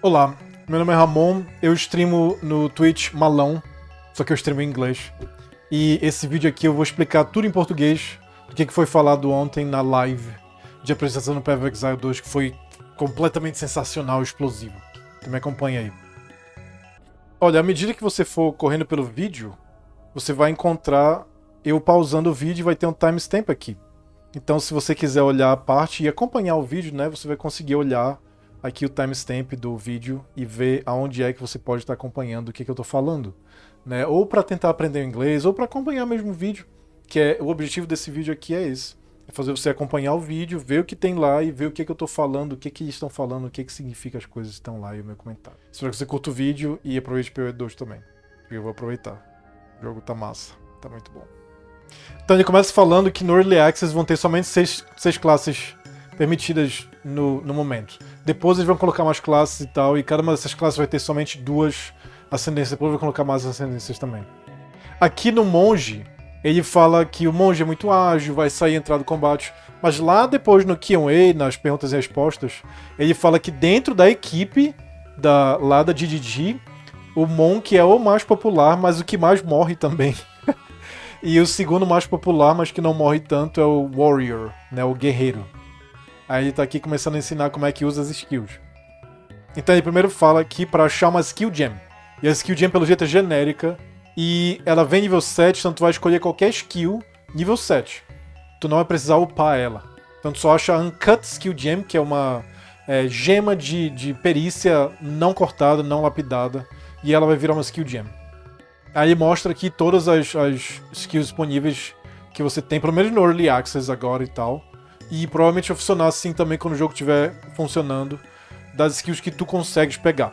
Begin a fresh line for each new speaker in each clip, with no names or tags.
Olá, meu nome é Ramon, eu streamo no Twitch Malão, só que eu streamo em inglês. E esse vídeo aqui eu vou explicar tudo em português do que foi falado ontem na live de apresentação do Path of Exile 2, que foi completamente sensacional e explosivo. Então me acompanha aí. Olha, à medida que você for correndo pelo vídeo, você vai encontrar eu pausando o vídeo e vai ter um timestamp aqui. Então se você quiser olhar a parte e acompanhar o vídeo, né, você vai conseguir olhar aqui o timestamp do vídeo e ver aonde é que você pode estar acompanhando o que eu estou falando, né? Ou para tentar aprender inglês, ou para acompanhar mesmo o vídeo, que é o objetivo desse vídeo aqui é esse. É fazer você acompanhar o vídeo, ver o que tem lá e ver o que eu estou falando, o que eles estão falando, o que significa as coisas que estão lá e o meu comentário. Espero que você curta o vídeo e aproveite o PoE2 também. Eu vou aproveitar. O jogo tá massa, tá muito bom. Então ele começa falando que no Early Access vão ter somente seis classes permitidas no momento. Depois eles vão colocar mais classes e tal, e cada uma dessas classes vai ter somente 2 ascendências. Depois vão colocar mais ascendências também. Aqui no monge, ele fala que o monge é muito ágil, vai sair e entrar do combate. Mas lá depois no Q&A, nas perguntas e respostas, ele fala que dentro da equipe lá da GGG, o monk é o mais popular, mas o que mais morre também. E o segundo mais popular, mas que não morre tanto, é o warrior, né, o guerreiro. Aí ele tá aqui começando a ensinar como é que usa as skills. Então ele primeiro fala aqui para achar uma skill gem. E a skill gem pelo jeito é genérica. E ela vem nível 7, então tu vai escolher qualquer skill nível 7. Tu não vai precisar upar ela. Então tu só acha a Uncut Skill Gem, que é uma gema de perícia não cortada, não lapidada. E ela vai virar uma skill gem. Aí ele mostra aqui todas as skills disponíveis que você tem, pelo menos no Early Access agora e tal. E provavelmente vai funcionar assim também quando o jogo estiver funcionando, das skills que tu consegues pegar.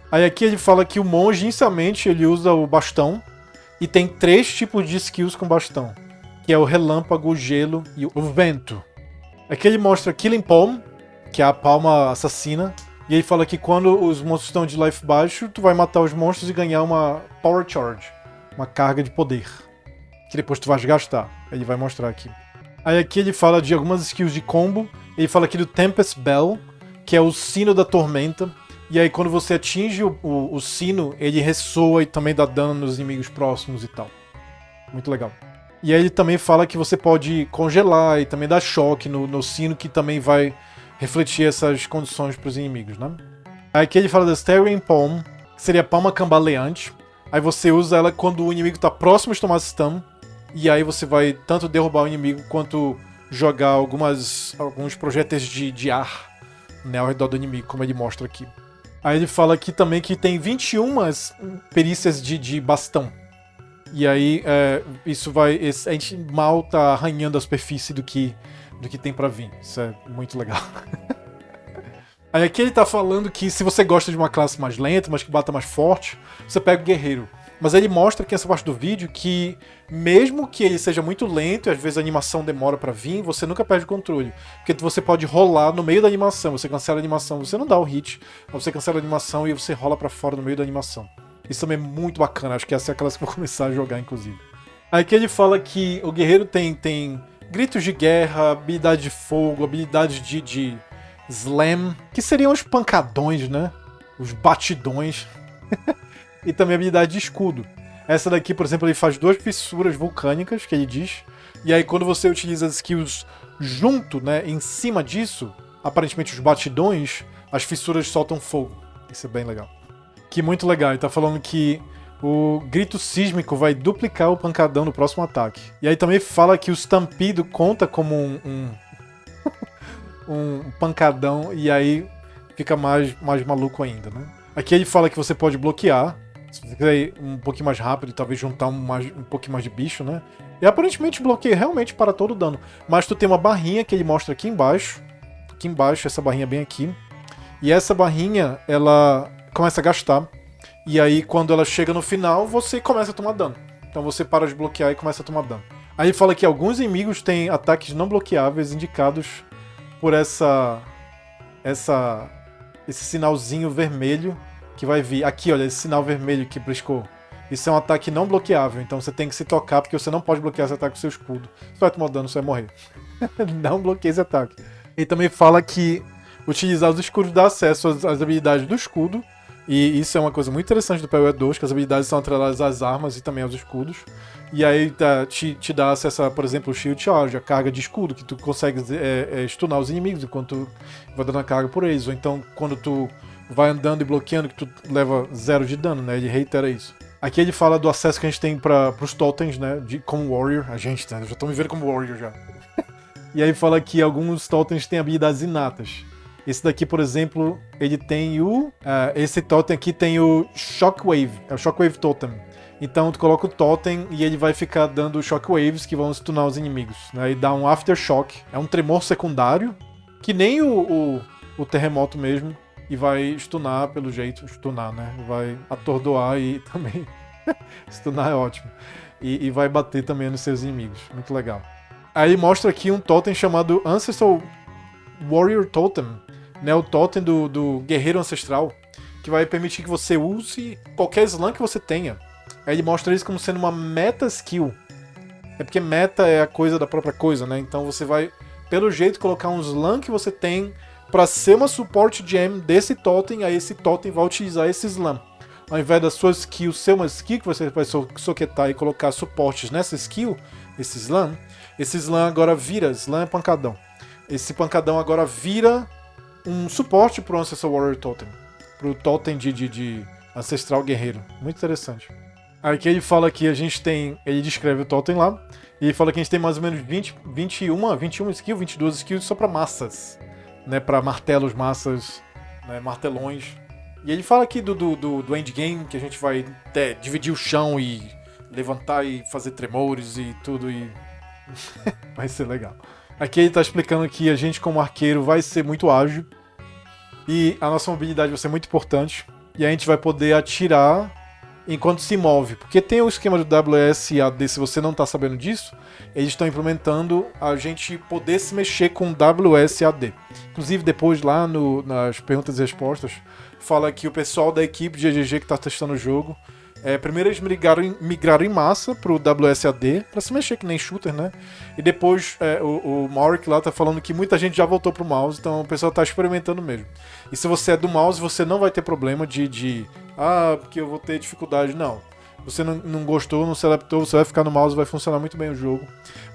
Aí aqui ele fala que o monge, inicialmente, ele usa o bastão, e tem 3 tipos de skills com bastão, que é o relâmpago, o gelo e o vento. Aqui ele mostra Killing Palm, que é a palma assassina, e ele fala que quando os monstros estão de life baixo, tu vai matar os monstros e ganhar uma Power Charge, uma carga de poder, que depois tu vai gastar. Ele vai mostrar aqui. Aí aqui ele fala de algumas skills de combo. Ele fala aqui do Tempest Bell, que é o sino da tormenta. E aí quando você atinge o sino, ele ressoa e também dá dano nos inimigos próximos e tal. Muito legal. E aí ele também fala que você pode congelar e também dar choque no sino, que também vai refletir essas condições para os inimigos, né? Aí aqui ele fala da Staring Palm, que seria a palma cambaleante. Aí você usa ela quando o inimigo está próximo de tomar stun. E aí você vai tanto derrubar o inimigo quanto jogar alguns projéteis de ar, né, ao redor do inimigo, como ele mostra aqui. Aí ele fala aqui também que tem 21 perícias de bastão. E aí isso vai. A gente mal tá arranhando a superfície do que tem pra vir. Isso é muito legal. Aí aqui ele tá falando que se você gosta de uma classe mais lenta, mas que bata mais forte, você pega o guerreiro. Mas ele mostra aqui nessa parte do vídeo que, mesmo que ele seja muito lento e às vezes a animação demora pra vir, você nunca perde o controle. Porque você pode rolar no meio da animação, você cancela a animação, você não dá o hit, mas você cancela a animação e você rola pra fora no meio da animação. Isso também é muito bacana, acho que essa é a classe que eu vou começar a jogar, inclusive. Aí aqui ele fala que o guerreiro tem gritos de guerra, habilidade de fogo, habilidade de slam, que seriam os pancadões, né? Os batidões. E também a habilidade de escudo. Essa daqui, por exemplo, ele faz 2 fissuras vulcânicas, que ele diz. E aí quando você utiliza as skills junto, né, em cima disso, aparentemente os batidões, as fissuras soltam fogo. Isso é bem legal. Que muito legal. Ele tá falando que o grito sísmico vai duplicar o pancadão no próximo ataque. E aí também fala que o estampido conta como um pancadão, e aí fica mais maluco ainda, né? Aqui ele fala que você pode bloquear, se você quiser ir um pouquinho mais rápido e talvez juntar um pouquinho mais de bicho, né? E aparentemente bloqueia realmente para todo o dano. Mas tu tem uma barrinha que ele mostra aqui embaixo. Aqui embaixo, essa barrinha bem aqui. E essa barrinha, ela começa a gastar. E aí quando ela chega no final, você começa a tomar dano. Então você para de bloquear e começa a tomar dano. Aí ele fala que alguns inimigos têm ataques não bloqueáveis indicados por esse sinalzinho vermelho que vai vir. Aqui, olha, esse sinal vermelho que briscou. Isso é um ataque não bloqueável, então você tem que se tocar, porque você não pode bloquear esse ataque com seu escudo. Você vai tomar dano, você vai morrer. Não bloqueie esse ataque. Ele também fala que Utilizar os escudos dá acesso às habilidades do escudo. E isso é uma coisa muito interessante do PoE 2, que as habilidades são atreladas às armas e também aos escudos. E aí te dá acesso a, por exemplo, o Shield Charge, a carga de escudo, que tu consegue stunar os inimigos enquanto vai dando a carga por eles. Ou então, quando tu vai andando e bloqueando, que tu leva 0 de dano, né? Ele reitera isso. Aqui ele fala do acesso que a gente tem para os totens, né? Como Warrior. A gente, né? Eu já tô me vendo como Warrior já. E aí fala que alguns totens têm habilidades inatas. Esse daqui, por exemplo, ele tem o... esse totem aqui tem o Shockwave. É o Shockwave Totem. Então tu coloca o totem e ele vai ficar dando shockwaves que vão stunar os inimigos. Né? E dá um aftershock. É um tremor secundário, que nem o terremoto mesmo. E vai stunar pelo jeito. Stunar, né? Vai atordoar e também... stunar é ótimo. E vai bater também nos seus inimigos. Muito legal. Aí mostra aqui um totem chamado Ancestral Warrior Totem. Né, o totem do guerreiro ancestral, que vai permitir que você use qualquer slam que você tenha. Aí ele mostra isso como sendo uma meta skill. É porque meta é a coisa da própria coisa, né? Então você vai, pelo jeito, colocar um slam que você tem para ser uma support gem desse totem, aí esse totem vai utilizar esse slam. Ao invés da sua skill ser uma skill que você vai soquetar e colocar suportes nessa skill, esse slam agora vira, slam é pancadão. Esse pancadão agora vira um suporte pro Ancestral Warrior Totem. Pro totem de ancestral guerreiro. Muito interessante. Aqui ele fala que a gente tem... Ele descreve o totem lá. E ele fala que a gente tem mais ou menos 21 skills, 22 skills só pra massas. Né, pra martelos, massas, né, martelões. E ele fala aqui do endgame, que a gente vai dividir o chão e levantar e fazer tremores e tudo. E vai ser legal. Aqui ele está explicando que a gente como arqueiro vai ser muito ágil e a nossa mobilidade vai ser muito importante e a gente vai poder atirar enquanto se move. Porque tem o esquema do WSAD, se você não está sabendo disso, eles estão implementando a gente poder se mexer com WSAD. Inclusive depois lá nas perguntas e respostas, fala que o pessoal da equipe de GGG que está testando o jogo, primeiro eles migraram em massa pro WSAD, pra se mexer que nem shooter, né? E depois o Maurik lá tá falando que muita gente já voltou pro mouse, então o pessoal tá experimentando mesmo. E se você é do mouse, você não vai ter problema porque eu vou ter dificuldade. Não. Você não gostou, não se adaptou, você vai ficar no mouse, vai funcionar muito bem o jogo.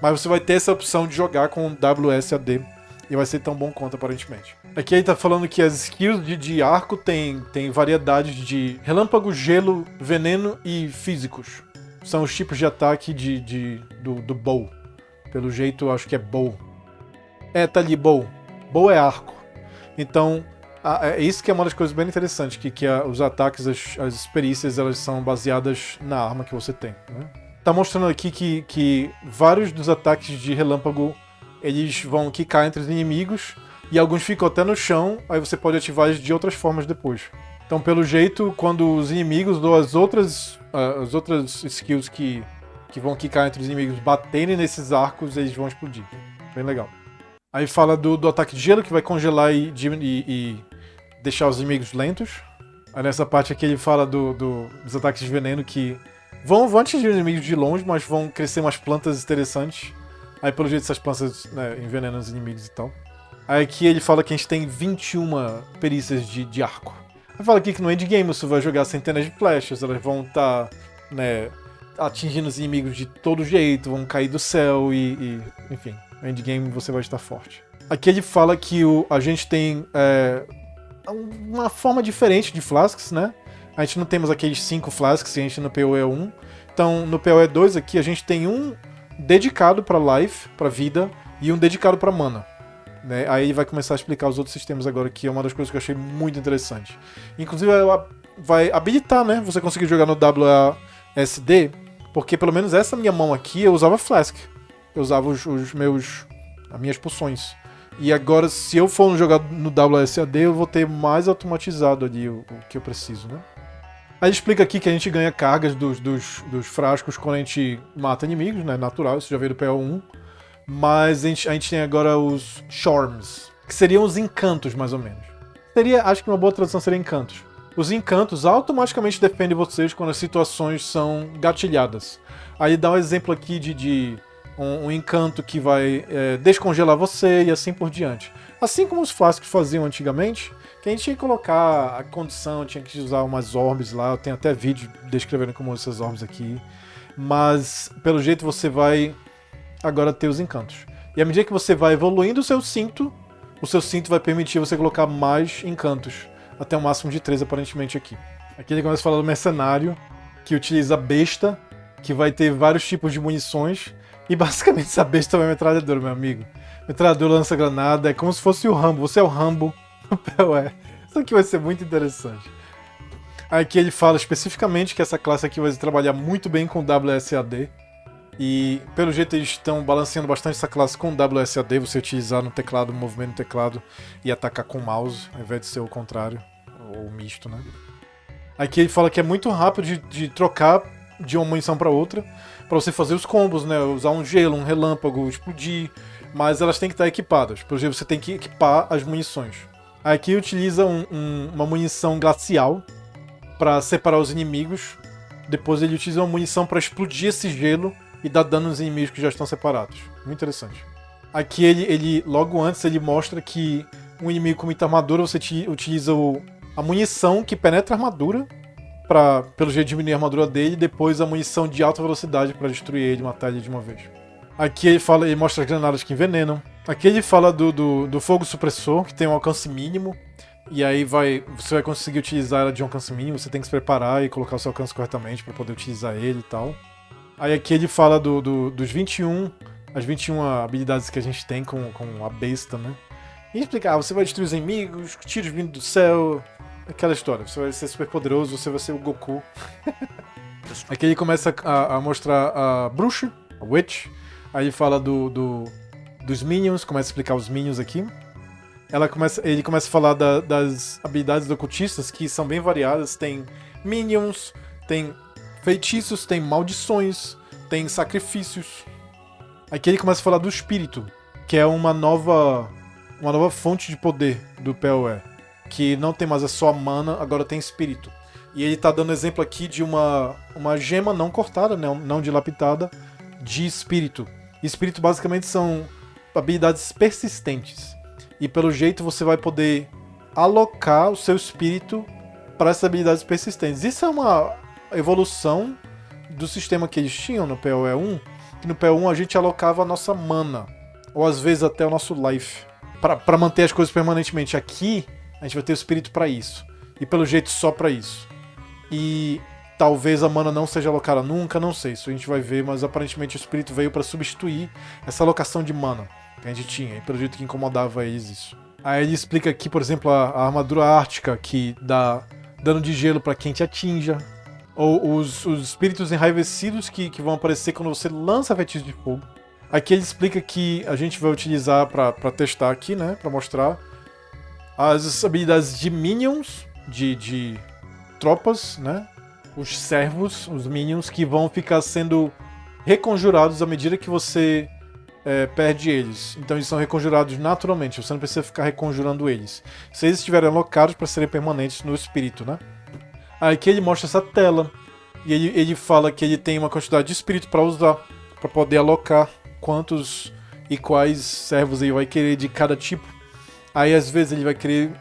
Mas você vai ter essa opção de jogar com WSAD. E vai ser tão bom quanto, aparentemente. Aqui ele tá falando que as skills de arco tem variedade de relâmpago, gelo, veneno e físicos. São os tipos de ataque do bow. Pelo jeito, eu acho que é bow. Tá ali, bow. Bow é arco. Então, isso que é uma das coisas bem interessantes, que os ataques, as perícias, elas são baseadas na arma que você tem. Né? Tá mostrando aqui que vários dos ataques de relâmpago eles vão quicar entre os inimigos e alguns ficam até no chão, aí você pode ativar eles de outras formas depois. Então, pelo jeito, quando os inimigos ou as outras skills que vão quicar entre os inimigos baterem nesses arcos, eles vão explodir. Bem legal. Aí fala do ataque de gelo, que vai congelar e deixar os inimigos lentos. Aí nessa parte aqui ele fala dos ataques de veneno que vão atingir os inimigos de longe, mas vão crescer umas plantas interessantes. Aí pelo jeito essas plantas, né, envenenam os inimigos e tal. Aí aqui ele fala que a gente tem 21 perícias de arco. Aí fala aqui que no endgame você vai jogar centenas de flechas, elas vão estar atingindo os inimigos de todo jeito, vão cair do céu enfim, no endgame você vai estar forte. Aqui ele fala que a gente tem uma forma diferente de flasks, né? A gente não temos aqueles 5 flasks que a gente no PoE 1. Então no PoE 2 aqui a gente tem um dedicado para life, para vida, e um dedicado para mana. Né? Aí ele vai começar a explicar os outros sistemas agora, que é uma das coisas que eu achei muito interessante. Inclusive vai habilitar, né? Você conseguir jogar no WASD, porque pelo menos essa minha mão aqui eu usava flask. Eu usava as minhas poções. E agora, se eu for jogar no WASD, eu vou ter mais automatizado ali o que eu preciso, né? Aí explica aqui que a gente ganha cargas dos frascos quando a gente mata inimigos, né? Natural, isso já veio do PO1. Mas a gente tem agora os Charms, que seriam os encantos, mais ou menos. Acho que uma boa tradução seria encantos. Os encantos automaticamente defendem vocês quando as situações são gatilhadas. Aí dá um exemplo aqui de um encanto que vai descongelar você e assim por diante. Assim como os frascos faziam antigamente, que a gente tinha que colocar a condição, tinha que usar umas orbes lá, eu tenho até vídeo descrevendo como essas orbes aqui, mas pelo jeito você vai agora ter os encantos. E à medida que você vai evoluindo o seu cinto vai permitir você colocar mais encantos, até um máximo de 3 aparentemente aqui. Aqui ele começa a falar do mercenário, que utiliza a besta, que vai ter vários tipos de munições, e basicamente essa besta é uma metralhadora, meu amigo. Metralhador lança granada, é como se fosse o Rambo, você é o Rambo no PoE. Isso aqui vai ser muito interessante. Aqui ele fala especificamente que essa classe aqui vai trabalhar muito bem com WSAD, e pelo jeito eles estão balanceando bastante essa classe com WSAD, você utilizar no teclado, movimento no teclado e atacar com o mouse, ao invés de ser o contrário, ou misto, né? Aqui ele fala que é muito rápido de trocar de uma munição para outra, para você fazer os combos, né? Usar um gelo, um relâmpago, explodir, mas elas têm que estar equipadas. Por exemplo, você tem que equipar as munições. Aqui utiliza uma munição glacial para separar os inimigos. Depois ele utiliza uma munição para explodir esse gelo e dar dano nos inimigos que já estão separados. Muito interessante. Aqui ele logo antes ele mostra que um inimigo com muita armadura você utiliza a munição que penetra a armadura para, pelo jeito, diminuir a armadura dele, e depois a munição de alta velocidade para destruir ele, matar ele de uma vez. Aqui ele mostra as granadas que envenenam. Aqui ele fala do fogo supressor, que tem um alcance mínimo, e aí você vai conseguir utilizar ela de um alcance mínimo, você tem que se preparar e colocar o seu alcance corretamente para poder utilizar ele e tal. Aí aqui ele fala dos 21, as 21 habilidades que a gente tem com a besta, né? E explicar, você vai destruir os inimigos, tiros vindo do céu, aquela história. Você vai ser super poderoso, você vai ser o Goku. Aqui ele começa a mostrar a bruxa, a witch. Aí ele fala dos minions, começa a explicar os minions aqui. Ele começa a falar das habilidades do ocultistas, que são bem variadas. Tem minions, tem feitiços, tem maldições, tem sacrifícios. Aqui ele começa a falar do espírito, que é uma nova fonte de poder do PoE, que não tem mais só mana, agora tem espírito. E ele tá dando exemplo aqui de uma gema não cortada, não dilapitada, de espírito. Espírito basicamente são habilidades persistentes. E pelo jeito você vai poder alocar o seu espírito para essas habilidades persistentes. Isso é uma evolução do sistema que eles tinham no PoE 1, que no PoE 1 a gente alocava a nossa mana, ou às vezes até o nosso life, para manter as coisas permanentemente. Aqui a gente vai ter o espírito para isso, e pelo jeito só para isso. E talvez a mana não seja alocada nunca, não sei, isso a gente vai ver, mas aparentemente o espírito veio para substituir essa alocação de mana que a gente tinha, e pelo jeito que incomodava eles isso. Aí ele explica aqui, por exemplo, a armadura ártica, que dá dano de gelo para quem te atinja, ou os espíritos enraivecidos que vão aparecer quando você lança feitiços de fogo. Aqui ele explica que a gente vai utilizar para testar aqui, né, para mostrar as habilidades de minions, de tropas, né, os servos, os minions, que vão ficar sendo reconjurados à medida que você perde eles. Então eles são reconjurados naturalmente, você não precisa ficar reconjurando eles. Se eles estiverem alocados para serem permanentes no espírito, né? Aqui ele mostra essa tela, e ele fala que ele tem uma quantidade de espírito para usar, para poder alocar quantos e quais servos ele vai querer de cada tipo. Aí às vezes ele vai querer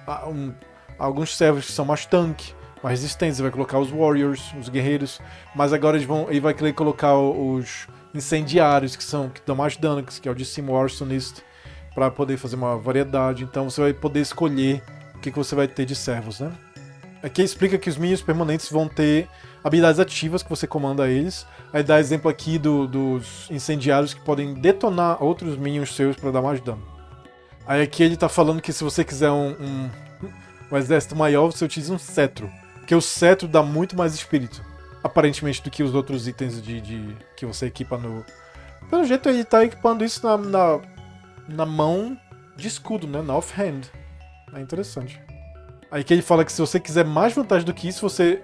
alguns servos que são mais tanque, mais resistentes, ele vai colocar os warriors, os guerreiros, mas agora ele vai querer colocar os incendiários, que dão mais dano, que é o de Sim Arsonist, para poder fazer uma variedade. Então você vai poder escolher o que você vai ter de servos, né? Aqui explica que os minions permanentes vão ter habilidades ativas que você comanda eles. Aí dá exemplo aqui dos incendiários que podem detonar outros minions seus para dar mais dano. Aí aqui ele tá falando que se você quiser um exército maior, você utiliza um cetro, porque o cetro dá muito mais espírito, aparentemente, do que os outros itens que você equipa no... Pelo jeito ele tá equipando isso na mão de escudo, né? Na offhand. É interessante. Aí que ele fala que se você quiser mais vantagem do que isso, você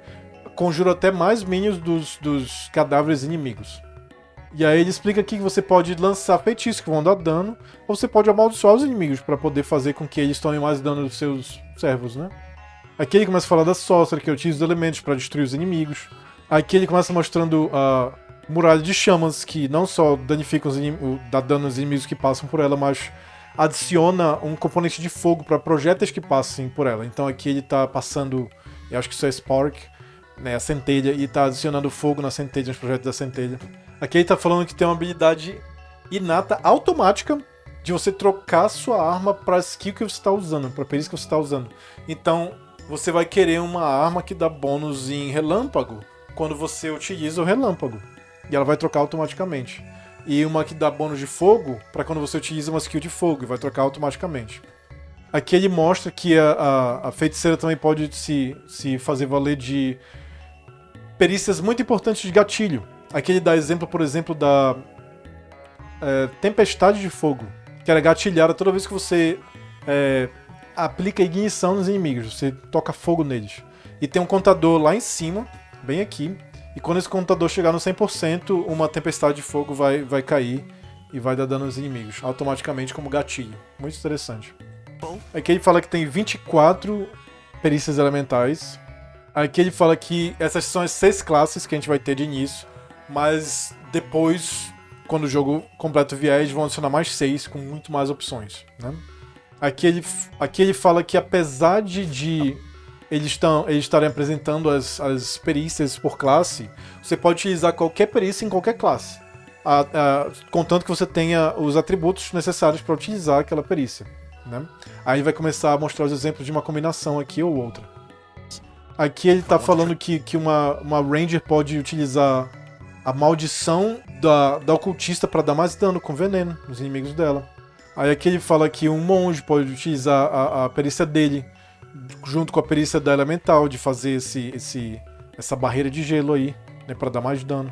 conjura até mais minions dos cadáveres inimigos. E aí ele explica aqui que você pode lançar feitiços que vão dar dano, ou você pode amaldiçoar os inimigos para poder fazer com que eles tomem mais dano dos seus servos, né? Aqui ele começa a falar da Sorcerer, que utiliza os elementos para destruir os inimigos. Aqui ele começa mostrando muralha de chamas, que não só danifica dá dano aos inimigos que passam por ela, mas adiciona um componente de fogo para projéteis que passem por ela. Então aqui ele tá passando, eu acho que isso é Spark, né, a centelha, e tá adicionando fogo na centelha, nos projéteis da centelha. Aqui ele tá falando que tem uma habilidade inata, automática, de você trocar sua arma para skill que você está usando, para perícia que você está usando. Então você vai querer uma arma que dá bônus em relâmpago quando você utiliza o relâmpago, e ela vai trocar automaticamente. E uma que dá bônus de fogo para quando você utiliza uma skill de fogo, e vai trocar automaticamente. Aqui ele mostra que a feiticeira também pode se fazer valer de perícias muito importantes de gatilho. Aqui ele dá exemplo, por exemplo, da Tempestade de Fogo, que era gatilhada toda vez que você aplica ignição nos inimigos, você toca fogo neles. E tem um contador lá em cima, bem aqui, e quando esse contador chegar no 100%, uma tempestade de fogo vai cair e vai dar dano aos inimigos, automaticamente como gatilho. Muito interessante. Aqui ele fala que tem 24 perícias elementais. Aqui ele fala que essas são as 6 classes que a gente vai ter de início, mas depois, quando o jogo completo vier, eles vão adicionar mais 6 com muito mais opções, né? Aqui ele fala que apesar de eles estarem apresentando as perícias por classe, você pode utilizar qualquer perícia em qualquer classe, contanto que você tenha os atributos necessários para utilizar aquela perícia, né? Aí vai começar a mostrar os exemplos de uma combinação aqui ou outra. Aqui ele está falando que uma Ranger pode utilizar a maldição da ocultista para dar mais dano com veneno nos inimigos dela. Aí aqui ele fala que um monge pode utilizar a perícia dele junto com a perícia da elemental, de fazer essa barreira de gelo aí, né, para dar mais dano.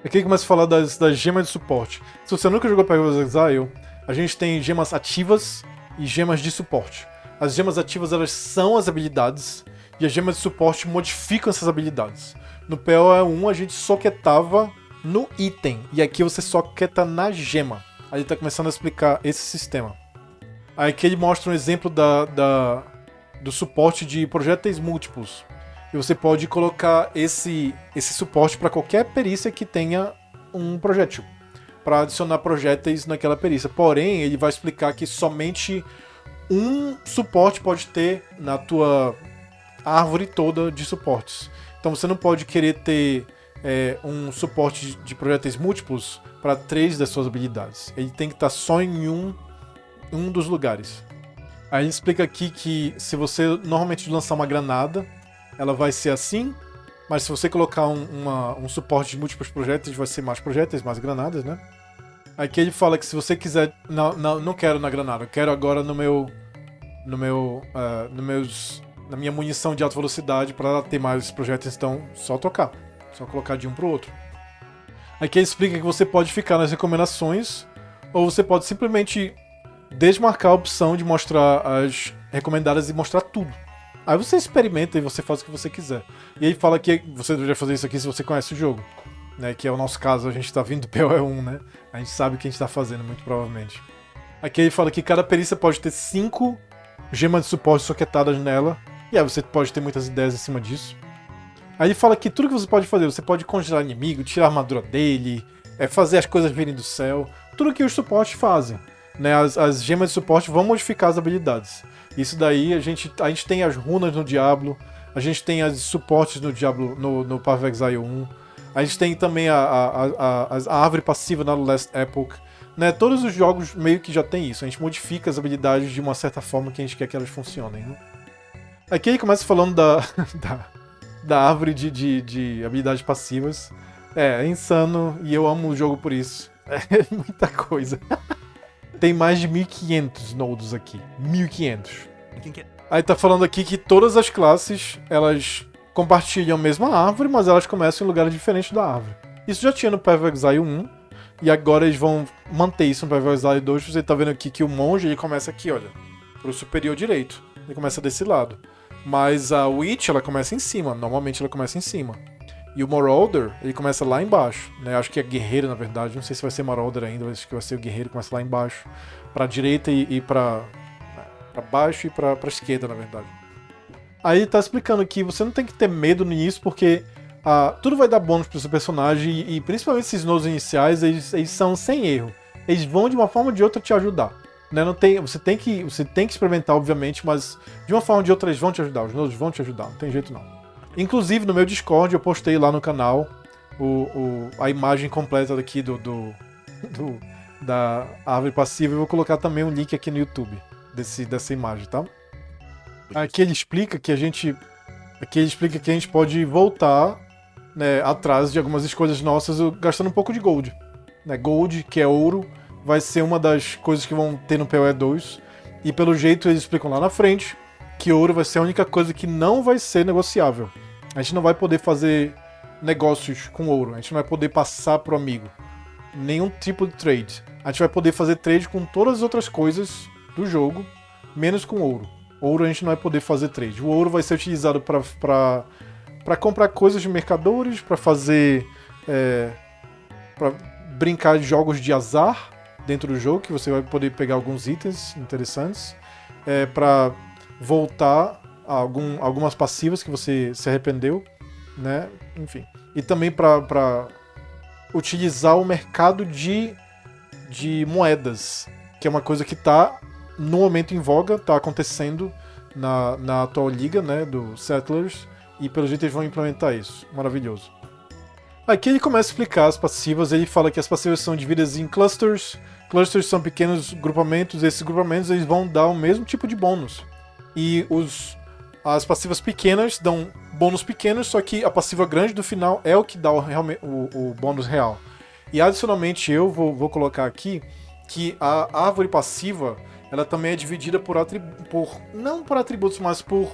Aqui ele começa a falar das gemas de suporte. Se você nunca jogou Path of Exile, a gente tem gemas ativas e gemas de suporte. As gemas ativas, elas são as habilidades, e as gemas de suporte modificam essas habilidades. No PoE1 a gente soquetava no item, e aqui você soqueta na gema. Aí ele está começando a explicar esse sistema. Aí aqui ele mostra um exemplo do suporte de projéteis múltiplos. E você pode colocar esse suporte para qualquer perícia que tenha um projétil, para adicionar projéteis naquela perícia. Porém, ele vai explicar que somente um suporte pode ter na tua árvore toda de suportes. Então você não pode querer ter um suporte de projéteis múltiplos para 3 das suas habilidades. Ele tem que estar só em um dos lugares. Aí ele explica aqui que se você normalmente lançar uma granada, ela vai ser assim, mas se você colocar um suporte de múltiplos projéteis, vai ser mais projéteis, mais granadas, né? Aqui ele fala que se você quiser... Não quero na granada, eu quero agora na minha munição de alta velocidade para ter mais projéteis, então só trocar. Só colocar de um pro outro. Aqui ele explica que você pode ficar nas recomendações, ou você pode simplesmente desmarcar a opção de mostrar as recomendadas e mostrar tudo. Aí você experimenta e você faz o que você quiser. E ele fala que você deveria fazer isso aqui se você conhece o jogo, né? Que é o nosso caso, a gente tá vindo do PoE1, né? A gente sabe o que a gente tá fazendo, muito provavelmente. Aqui ele fala que cada perícia pode ter 5 gemas de suporte soquetadas nela, e aí você pode ter muitas ideias em cima disso. Aí ele fala que tudo que você pode fazer, você pode congelar inimigo, tirar a armadura dele, fazer as coisas virem do céu, tudo que os suportes fazem, né? As gemas de suporte vão modificar as habilidades. Isso daí, a gente tem as runas no Diablo, a gente tem as suportes no Diablo, no Path of Exile 1, a gente tem também a árvore passiva na Last Epoch, né? Todos os jogos meio que já tem isso, a gente modifica as habilidades de uma certa forma que a gente quer que elas funcionem, né? Aqui ele começa falando da árvore de habilidades passivas. É insano e eu amo o jogo por isso. É muita coisa. Tem mais de 1500 nodos aqui. 1500. Aí tá falando aqui que todas as classes, elas compartilham a mesma árvore, mas elas começam em lugares diferentes da árvore. Isso já tinha no Path of Exile 1, e agora eles vão manter isso no Path of Exile 2. Você tá vendo aqui que o monge, ele começa aqui, olha, pro superior direito. Ele começa desse lado. Mas a Witch, ela começa em cima. Normalmente ela começa em cima. E o Marauder, ele começa lá embaixo, né? Acho que é guerreiro, na verdade. Não sei se vai ser Marauder ainda, mas acho que vai ser o guerreiro, começa lá embaixo. Pra direita e pra baixo e pra esquerda, na verdade. Aí ele tá explicando que você não tem que ter medo no início, porque tudo vai dar bônus pro seu personagem e principalmente esses nodos iniciais, eles são sem erro. Eles vão de uma forma ou de outra te ajudar. Né? Não tem, você tem que experimentar, obviamente, mas de uma forma ou de outra eles vão te ajudar. Os nodos vão te ajudar, não tem jeito não. Inclusive no meu Discord eu postei lá no canal a imagem completa daqui da árvore passiva. Eu vou colocar também um link aqui no YouTube dessa imagem, tá? Aqui ele explica que a gente pode voltar, né, atrás de algumas escolhas nossas gastando um pouco de gold. Né? Gold, que é ouro, vai ser uma das coisas que vão ter no PoE 2. E pelo jeito eles explicam lá na frente que ouro vai ser a única coisa que não vai ser negociável. A gente não vai poder fazer negócios com ouro, a gente não vai poder passar pro amigo. Nenhum tipo de trade. A gente vai poder fazer trade com todas as outras coisas do jogo, menos com ouro. Ouro a gente não vai poder fazer trade. O ouro vai ser utilizado para comprar coisas de mercadores, para fazer... para brincar de jogos de azar dentro do jogo, que você vai poder pegar alguns itens interessantes, para voltar a algumas passivas que você se arrependeu, né? Enfim. E também para utilizar o mercado de moedas, que é uma coisa que está no momento em voga, está acontecendo na atual liga, né, do Settlers, e pelo jeito eles vão implementar isso. Maravilhoso. Aqui ele começa a explicar as passivas. Ele fala que as passivas são divididas em clusters. Clusters são pequenos grupamentos. Esses grupamentos eles vão dar o mesmo tipo de bônus. E as passivas pequenas dão bônus pequenos, só que a passiva grande do final é o que dá o bônus real. E adicionalmente eu vou colocar aqui que a árvore passiva ela também é dividida não por atributos, mas por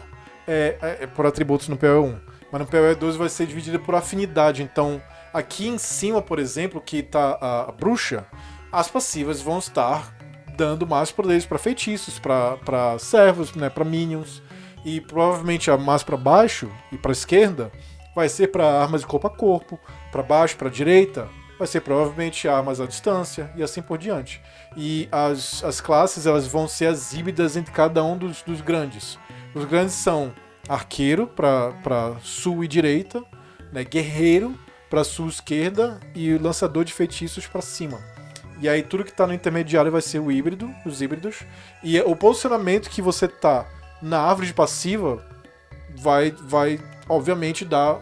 atributos no PoE 1. Mas no PoE 2 vai ser dividida por afinidade. Então, aqui em cima, por exemplo, que está a bruxa, as passivas vão estar dando mais poderes para feitiços, para servos, né, para minions. E provavelmente a mais para baixo e para esquerda vai ser para armas de corpo a corpo. Para baixo, para direita, vai ser provavelmente armas à distância e assim por diante. E as classes elas vão ser as híbridas entre cada um dos grandes. Os grandes são arqueiro para sul e direita, né, guerreiro para sul e esquerda e lançador de feitiços para cima. E aí tudo que está no intermediário vai ser os híbridos. E o posicionamento que você tá na árvore de passiva vai obviamente dar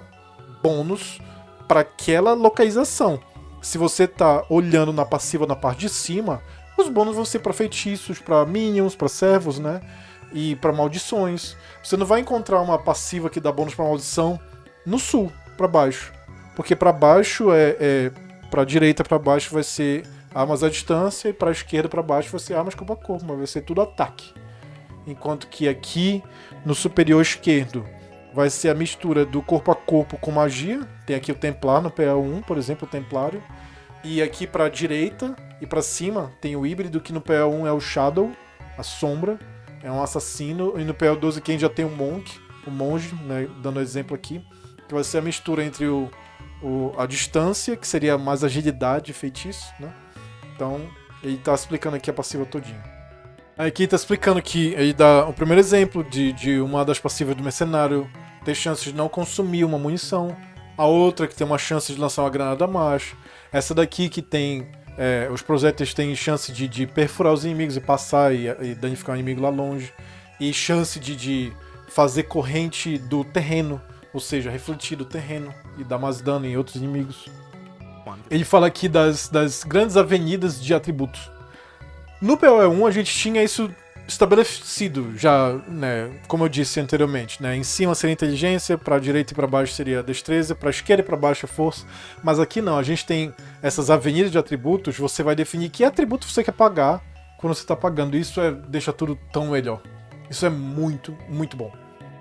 bônus para aquela localização. Se você tá olhando na passiva na parte de cima, os bônus vão ser para feitiços, para minions, para servos, né? E para maldições. Você não vai encontrar uma passiva que dá bônus para maldição no sul, para baixo. Porque para baixo para direita para baixo vai ser armas à distância e para esquerda para baixo vai ser armas corpo a corpo, mas vai ser tudo ataque. Enquanto que aqui no superior esquerdo vai ser a mistura do corpo a corpo com magia. Tem aqui o Templar no PoE 1, por exemplo, o Templário. E aqui para direita e para cima tem o híbrido, que no PoE 1 é o Shadow, a sombra. É um assassino. E no PoE 12 aqui a gente já tem o monge, né, dando exemplo aqui. Que vai ser a mistura entre a distância, que seria mais agilidade e feitiço, né? Então, ele está explicando aqui a passiva todinha. Aqui está explicando que ele dá o primeiro exemplo de uma das passivas do mercenário ter chance de não consumir uma munição. A outra que tem uma chance de lançar uma granada a mais. Essa daqui que tem... os projéteis têm chance de perfurar os inimigos e passar e danificar o inimigo lá longe. E chance de fazer corrente do terreno, ou seja, refletir do terreno e dar mais dano em outros inimigos. Ele fala aqui das grandes avenidas de atributos. No PoE 1 a gente tinha isso estabelecido já, né, como eu disse anteriormente, né, em cima seria inteligência, para direita e para baixo seria destreza, para esquerda e para baixo é força, mas aqui não, a gente tem essas avenidas de atributos, você vai definir que atributo você quer pagar quando você está pagando, isso deixa tudo tão melhor, isso é muito, muito bom.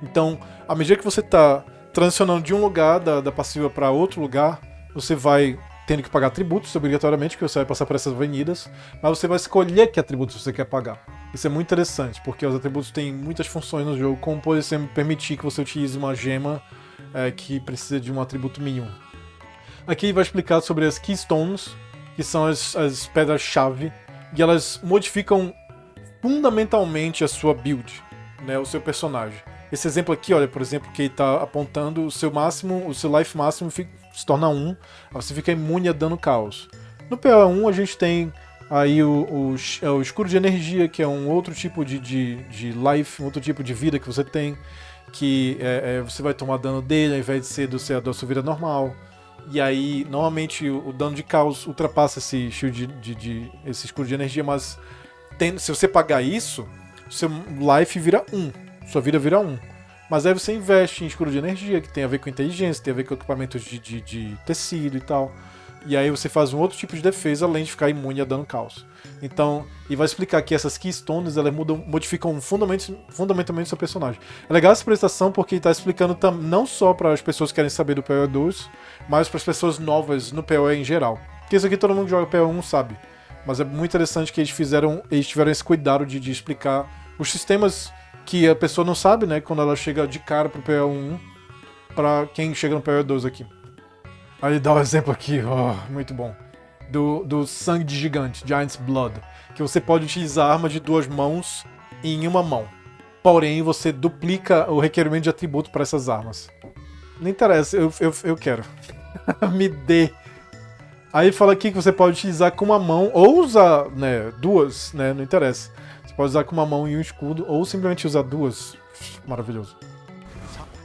Então, à medida que você está transicionando de um lugar da passiva para outro lugar, você vai tendo que pagar atributos obrigatoriamente, porque você vai passar por essas avenidas, mas você vai escolher que atributos você quer pagar. Isso é muito interessante, porque os atributos têm muitas funções no jogo, como por exemplo permitir que você utilize uma gema que precisa de um atributo mínimo. Aqui ele vai explicar sobre as Keystones, que são as pedras-chave, e elas modificam fundamentalmente a sua build, né, o seu personagem. Esse exemplo aqui, olha, por exemplo, que ele tá apontando o seu máximo, o seu life máximo se torna 1, aí você fica imune a dano caos. No PoE1 a gente tem aí o escudo de energia, que é um outro tipo de life, um outro tipo de vida que você tem, que você vai tomar dano dele ao invés de ser da sua vida normal. E aí, normalmente, o dano de caos ultrapassa esse shield esse escudo de energia, mas se você pagar isso, seu life vira 1, sua vida vira 1. Mas aí você investe em escudo de energia, que tem a ver com inteligência, tem a ver com equipamentos de tecido e tal. E aí você faz um outro tipo de defesa, além de ficar imune a dano caos. Então, e vai explicar que essas Keystones, elas modificam fundamentalmente o seu personagem. É legal essa apresentação porque está explicando não só para as pessoas que querem saber do PoE 2, mas para as pessoas novas no PoE em geral. Porque isso aqui todo mundo que joga PoE 1 sabe. Mas é muito interessante que eles tiveram esse cuidado de explicar os sistemas que a pessoa não sabe, né, quando ela chega de cara pro PoE 1, para quem chega no PoE 2 aqui. Aí dá um exemplo aqui, muito bom. Do sangue de gigante, Giant's Blood. Que você pode utilizar arma de 2 mãos em uma mão. Porém, você duplica o requerimento de atributo para essas armas. Não interessa, eu quero. Me dê. Aí fala aqui que você pode utilizar com uma mão, ou usar, né, 2, né, não interessa. Você pode usar com uma mão e um escudo, ou simplesmente usar 2. Maravilhoso.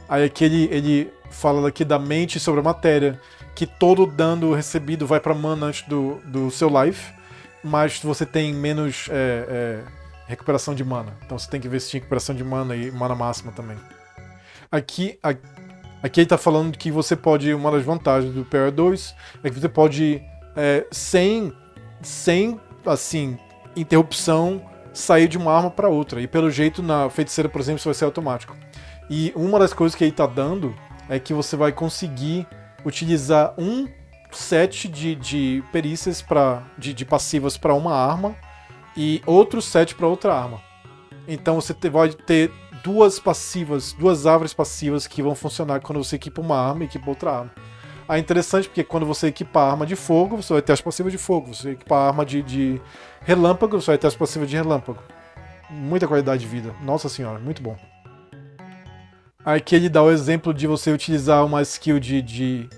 Aí aqui ele fala aqui da mente sobre a matéria, que todo dano recebido vai para mana antes do seu life, mas você tem menos recuperação de mana. Então você tem que investir em recuperação de mana e mana máxima também. Aqui ele tá falando que você pode, uma das vantagens do PoE 2 é que você pode, sem assim, interrupção, sair de uma arma para outra. E pelo jeito na feiticeira, por exemplo, isso vai ser automático. E uma das coisas que ele tá dando é que você vai conseguir utilizar um set de perícias de passivas para uma arma e outro set para outra arma. Então você vai ter duas árvores passivas que vão funcionar quando você equipa uma arma e equipa outra arma. É interessante porque quando você equipa a arma de fogo, você vai ter as passivas de fogo. Você equipa a arma de relâmpago, você vai ter as passivas de relâmpago. Muita qualidade de vida. Nossa senhora, muito bom. Aqui ele dá o exemplo de você utilizar uma skill de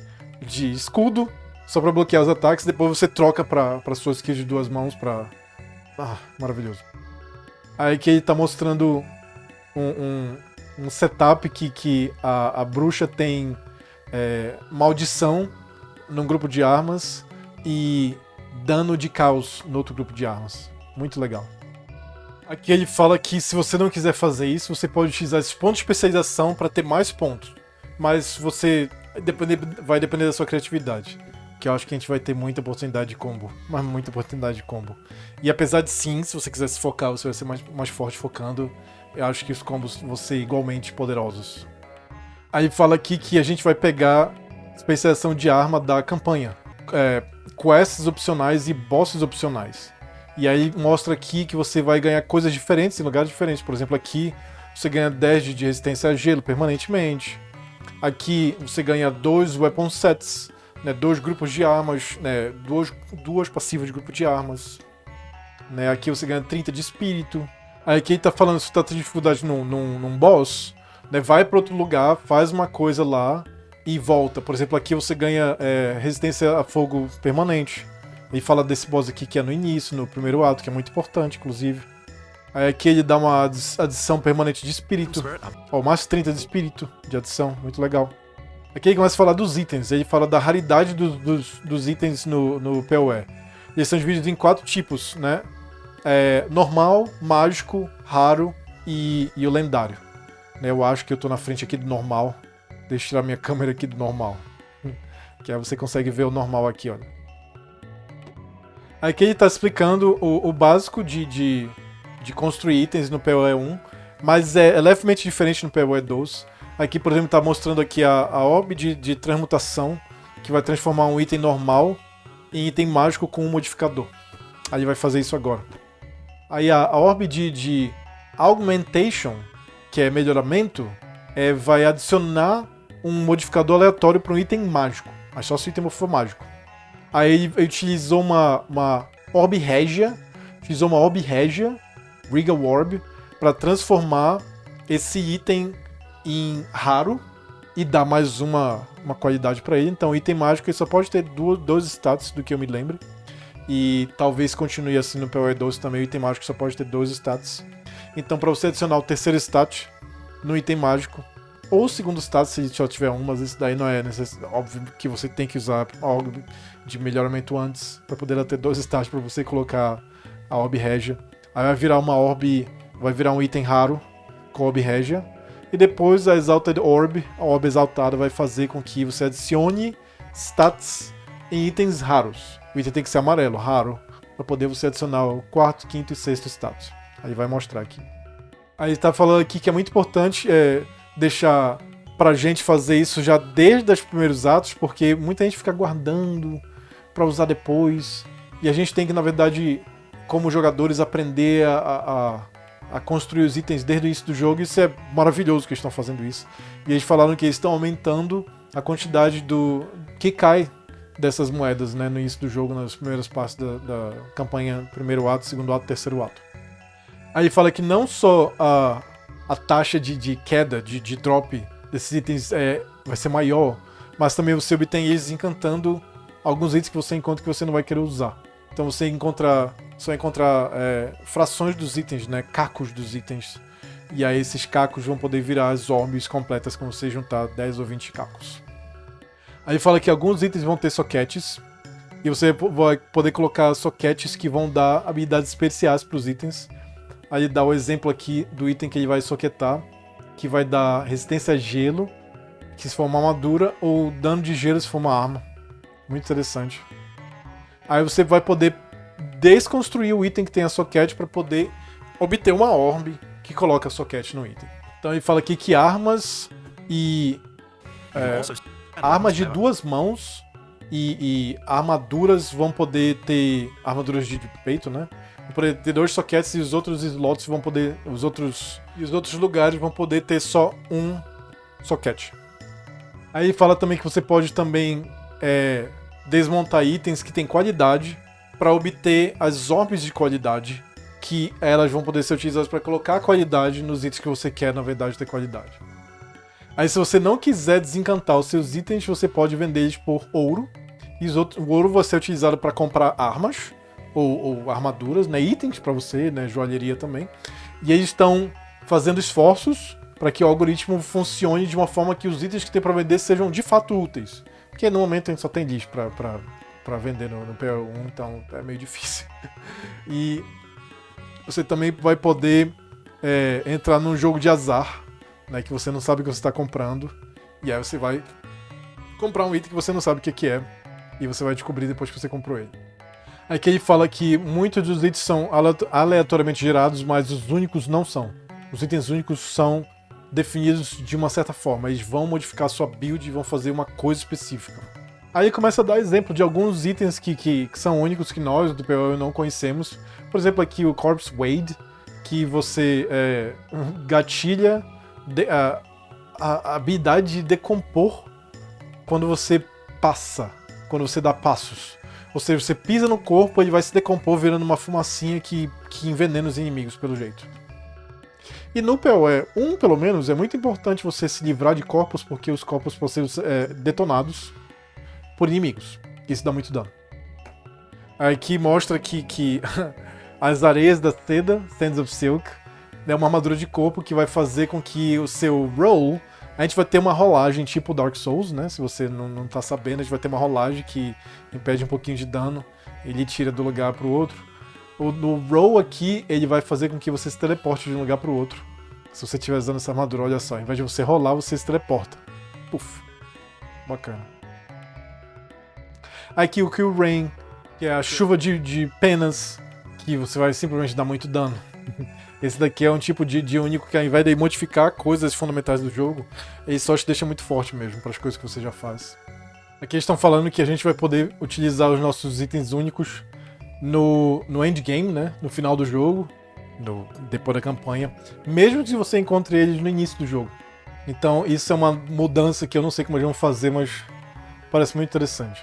escudo só para bloquear os ataques, depois você troca para sua skill de 2 mãos para... maravilhoso. Aí que ele tá mostrando um setup que a bruxa tem maldição num grupo de armas e dano de caos no outro grupo de armas. Muito legal. Aqui ele fala que se você não quiser fazer isso, você pode utilizar esses pontos de especialização para ter mais pontos. Mas vai depender da sua criatividade. Que eu acho que a gente vai ter muita oportunidade de combo. Mas muita oportunidade de combo. E apesar de sim, se você quiser se focar, você vai ser mais forte focando. Eu acho que os combos vão ser igualmente poderosos. Aí fala aqui que a gente vai pegar especialização de arma da campanha. Quests opcionais e bosses opcionais. E aí mostra aqui que você vai ganhar coisas diferentes em lugares diferentes. Por exemplo, aqui você ganha 10 de resistência a gelo permanentemente. Aqui você ganha 2 weapon sets, né, 2 grupos de armas, né, duas passivas de grupo de armas. Né, aqui você ganha 30 de espírito. Aí aqui ele tá falando se você tá tendo dificuldade num boss, né, vai para outro lugar, faz uma coisa lá e volta. Por exemplo, aqui você ganha resistência a fogo permanente. Ele fala desse boss aqui que é no início, no primeiro ato, que é muito importante, inclusive. Aí aqui ele dá uma adição permanente de espírito. Mais 30 de espírito de adição, muito legal. Aqui ele começa a falar dos itens. Ele fala da raridade dos itens no PoE. Eles são divididos em 4 tipos, né? Normal, mágico, raro e o lendário. Eu acho que eu tô na frente aqui do normal. Deixa eu tirar minha câmera aqui do normal. Que aí você consegue ver o normal aqui, olha. Aqui ele está explicando o básico de construir itens no PoE 1, mas é levemente diferente no PoE 2. Aqui, por exemplo, está mostrando aqui a orb de transmutação, que vai transformar um item normal em item mágico com um modificador. Aí ele vai fazer isso agora. Aí a orb de augmentation, que é melhoramento, vai adicionar um modificador aleatório para um item mágico, mas só se o item for mágico. Aí ele utilizou uma Orb Regia, Regal Orb, para transformar esse item em raro e dá mais uma qualidade pra ele. Então, item mágico ele só pode ter dois status, do que eu me lembro. E talvez continue assim no PoE 12 também, o item mágico só pode ter 2 status. Então, pra você adicionar o terceiro stat no item mágico, ou o segundo status se só tiver um, mas isso daí não é necessário. Óbvio que você tem que usar algo de melhoramento antes, pra poder ter 2 stats pra você colocar a Orb Regia. Aí vai virar uma Orb, vai virar um item raro com a Orb Regia. E depois a Exalted Orb, a Orb exaltada, vai fazer com que você adicione stats em itens raros. O item tem que ser amarelo, raro, para poder você adicionar o quarto, quinto e sexto status. Aí vai mostrar aqui. Aí tá falando aqui que é muito importante deixar pra gente fazer isso já desde os primeiros atos, porque muita gente fica guardando pra usar depois. E a gente tem que, na verdade, como jogadores, aprender a construir os itens desde o início do jogo. Isso é maravilhoso que eles estão fazendo isso. E eles falaram que eles estão aumentando a quantidade do que cai dessas moedas, né, no início do jogo, nas primeiras partes da campanha, primeiro ato, segundo ato, terceiro ato. Aí ele fala que não só a taxa de queda, de drop desses itens vai ser maior, mas também você obtém eles encantando alguns itens que você encontra que você não vai querer usar. Então você só encontra frações dos itens, né, cacos dos itens. E aí esses cacos vão poder virar as orbes completas quando você juntar 10 ou 20 cacos. Aí fala que alguns itens vão ter sockets, e você vai poder colocar sockets que vão dar habilidades especiais para os itens. Aí dá o exemplo aqui do item que ele vai soquetar, que vai dar resistência a gelo, que se for uma armadura, ou dano de gelo se for uma arma. Muito interessante. Aí você vai poder desconstruir o item que tem a socket para poder obter uma orb que coloca a socket no item. Então ele fala aqui que armas e armas de 2 mãos e armaduras vão poder ter armaduras de peito, né? Vão poder ter 2 sockets e os outros slots vão poder os outros lugares vão poder ter só um socket. Aí ele fala também que você pode também desmontar itens que tem qualidade para obter as orbes de qualidade, que elas vão poder ser utilizadas para colocar a qualidade nos itens que você quer, na verdade, ter qualidade. Aí se você não quiser desencantar os seus itens, você pode vender eles por ouro. E o ouro vai ser utilizado para comprar armas ou armaduras, né, itens para você, né, joalheria também. E eles estão fazendo esforços para que o algoritmo funcione de uma forma que os itens que tem para vender sejam de fato úteis. Porque no momento a gente só tem lixo para vender no PO1, então é meio difícil. E você também vai poder entrar num jogo de azar, né, que você não sabe o que você está comprando, e aí você vai comprar um item que você não sabe o que é, e você vai descobrir depois que você comprou ele. Aqui ele fala que muitos dos itens são aleatoriamente gerados, mas os únicos não são. Os itens únicos são definidos de uma certa forma, eles vão modificar a sua build e vão fazer uma coisa específica. Aí ele começa a dar exemplo de alguns itens que são únicos que nós do PoE não conhecemos. Por exemplo, aqui o Corpse Wade, que você gatilha a habilidade de decompor quando você passa, quando você dá passos. Ou seja, você pisa no corpo, ele vai se decompor virando uma fumacinha que envenena os inimigos, pelo jeito. E no PoE 1, pelo menos, é muito importante você se livrar de corpos, porque os corpos podem ser detonados por inimigos. Isso dá muito dano. Aqui mostra que as areias da seda, Sands of Silk, é uma armadura de corpo que vai fazer com que o seu roll... A gente vai ter uma rolagem tipo Dark Souls, né? Se você não tá sabendo, a gente vai ter uma rolagem que impede um pouquinho de dano. Ele tira do lugar pro outro. No roll aqui, ele vai fazer com que você se teleporte de um lugar pro outro. Se você estiver usando essa armadura, olha só. Ao invés de você rolar, você se teleporta. Puf. Bacana. Aqui o Kill Rain, que é a chuva de penas, que você vai simplesmente dar muito dano. Esse daqui é um tipo de único que ao invés de modificar coisas fundamentais do jogo, ele só te deixa muito forte mesmo para as coisas que você já faz. Aqui eles estão falando que a gente vai poder utilizar os nossos itens únicos no endgame, né? No final do jogo, depois da campanha, mesmo que você encontre eles no início do jogo. Então isso é uma mudança que eu não sei como eles vão fazer, mas parece muito interessante.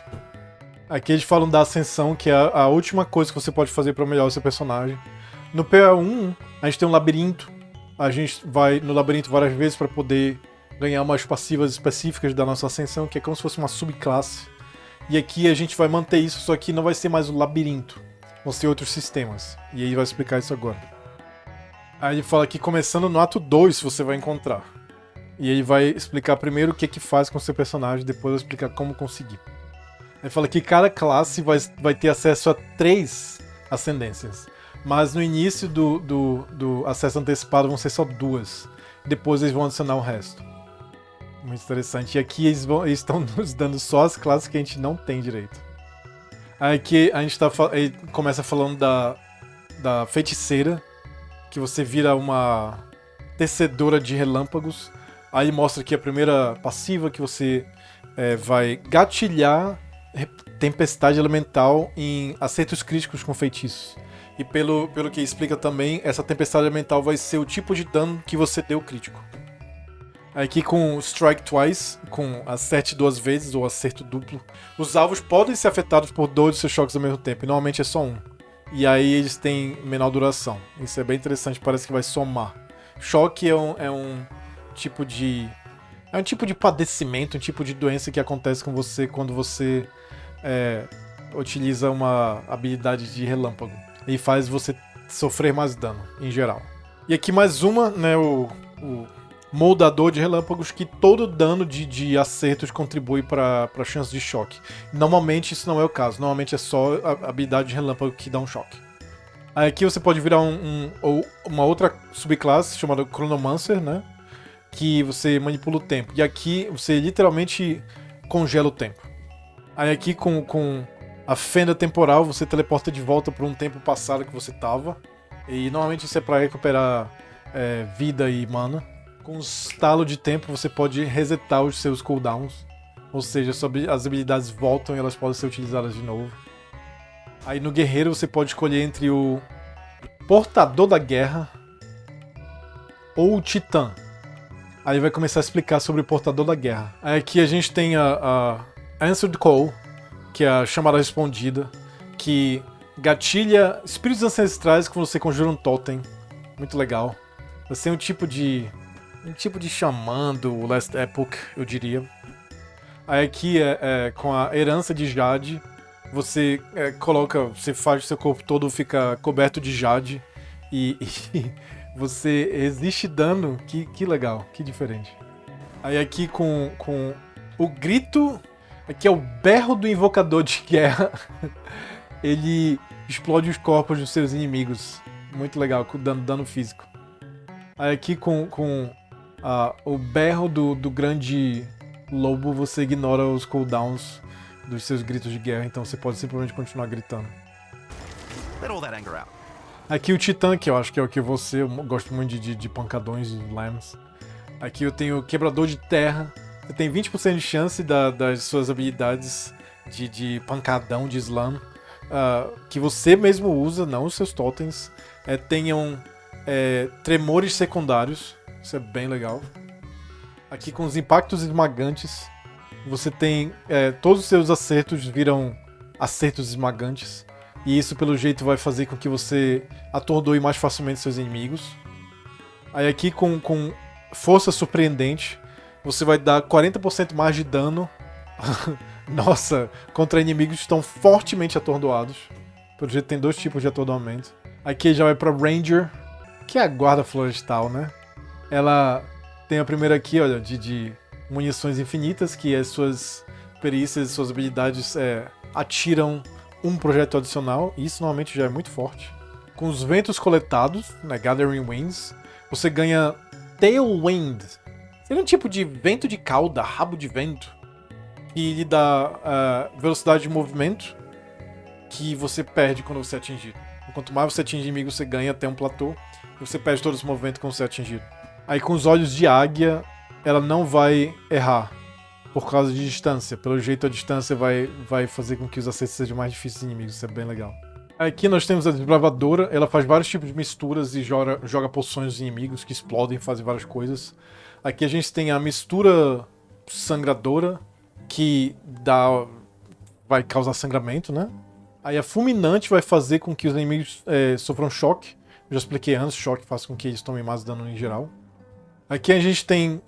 Aqui eles falam da ascensão, que é a última coisa que você pode fazer para melhorar o seu personagem. No PoE 1, a gente tem um labirinto. A gente vai no labirinto várias vezes para poder ganhar umas passivas específicas da nossa ascensão, que é como se fosse uma subclasse. E aqui a gente vai manter isso, só que não vai ser mais o labirinto. Vão ser outros sistemas. E aí vai explicar isso agora. Aí ele fala que começando no ato 2 você vai encontrar. E ele vai explicar primeiro o que faz com o seu personagem, depois vai explicar como conseguir. Ele fala que cada classe vai ter acesso a 3 ascendências. Mas no início do acesso antecipado vão ser só 2. Depois eles vão adicionar o resto. Muito interessante. E aqui eles estão nos dando só as classes que a gente não tem direito. Aqui a gente ele começa falando da feiticeira, que você vira uma tecedora de relâmpagos. Aí mostra aqui a primeira passiva, que você vai gatilhar tempestade elemental em acertos críticos com feitiços. E pelo que explica também, essa tempestade elemental vai ser o tipo de dano que você deu crítico. Aqui com Strike Twice, com acerte 2 vezes ou acerto duplo, os alvos podem ser afetados por 2 de seus choques ao mesmo tempo, e normalmente é só um. E aí eles têm menor duração. Isso é bem interessante, parece que vai somar. Choque é um tipo de... É um tipo de padecimento, um tipo de doença que acontece com você quando você utiliza uma habilidade de relâmpago. E faz você sofrer mais dano, em geral. E aqui mais uma, né, o moldador de relâmpagos, que todo dano de acertos contribui para a chance de choque. Normalmente isso não é o caso, normalmente é só a habilidade de relâmpago que dá um choque. Aí aqui você pode virar uma outra subclasse chamada Chronomancer, né, que você manipula o tempo. E aqui você literalmente congela o tempo. Aí aqui com a fenda temporal você teleporta de volta para um tempo passado que você tava. E normalmente isso é para recuperar vida e mana. Com um estalo de tempo você pode resetar os seus cooldowns. Ou seja, as habilidades voltam e elas podem ser utilizadas de novo. Aí no guerreiro você pode escolher entre o Portador da Guerra ou o Titã. Aí vai começar a explicar sobre o Portador da Guerra. Aí aqui a gente tem a Answered Call, que é a chamada respondida, que gatilha espíritos ancestrais quando você conjura um totem. Muito legal. Vai ser um tipo de xamã do Last Epoch, eu diria. Aí aqui com a herança de Jade, você você faz o seu corpo todo ficar coberto de Jade e você resiste dano. Que legal, que diferente. Aí aqui com o grito, aqui é o berro do invocador de guerra. Ele explode os corpos dos seus inimigos. Muito legal, dando dano físico. Aí aqui com o berro do grande lobo, você ignora os cooldowns dos seus gritos de guerra, então você pode simplesmente continuar gritando. Aqui o Titã, que eu acho que é o que eu gosto muito de pancadões e lambs. Aqui eu tenho o Quebrador de Terra. Você tem 20% de chance das suas habilidades de pancadão, de slam, que você mesmo usa, não os seus totens, tenham tremores secundários. Isso é bem legal. Aqui com os impactos esmagantes, você tem todos os seus acertos viram acertos esmagantes. E isso pelo jeito vai fazer com que você atordoe mais facilmente seus inimigos. Aí aqui com força surpreendente, você vai dar 40% mais de dano. Nossa, contra inimigos que estão fortemente atordoados. Pelo jeito tem 2 tipos de atordoamento. Aqui já vai pra Ranger, que é a guarda florestal, né? Ela tem a primeira aqui, olha, de munições infinitas, que as suas perícias, suas habilidades atiram um projeto adicional, e isso normalmente já é muito forte. Com os ventos coletados, né, Gathering Winds, você ganha Tailwind. Seria um tipo de vento de cauda, rabo de vento, que lhe dá velocidade de movimento que você perde quando você é atingido. Quanto mais você atinge inimigo, você ganha até um platô, e você perde todo esse movimento quando você é atingido. Aí com os olhos de águia, ela não vai errar por causa de distância. Pelo jeito a distância vai fazer com que os acertos sejam mais difíceis dos inimigos. Isso é bem legal. Aqui nós temos a Desbravadora. Ela faz vários tipos de misturas e joga poções dos inimigos que explodem e fazem várias coisas. Aqui a gente tem a mistura sangradora, que vai causar sangramento, né? Aí a fulminante vai fazer com que os inimigos sofram choque. Eu já expliquei antes, choque faz com que eles tomem mais dano em geral. Aqui a gente tem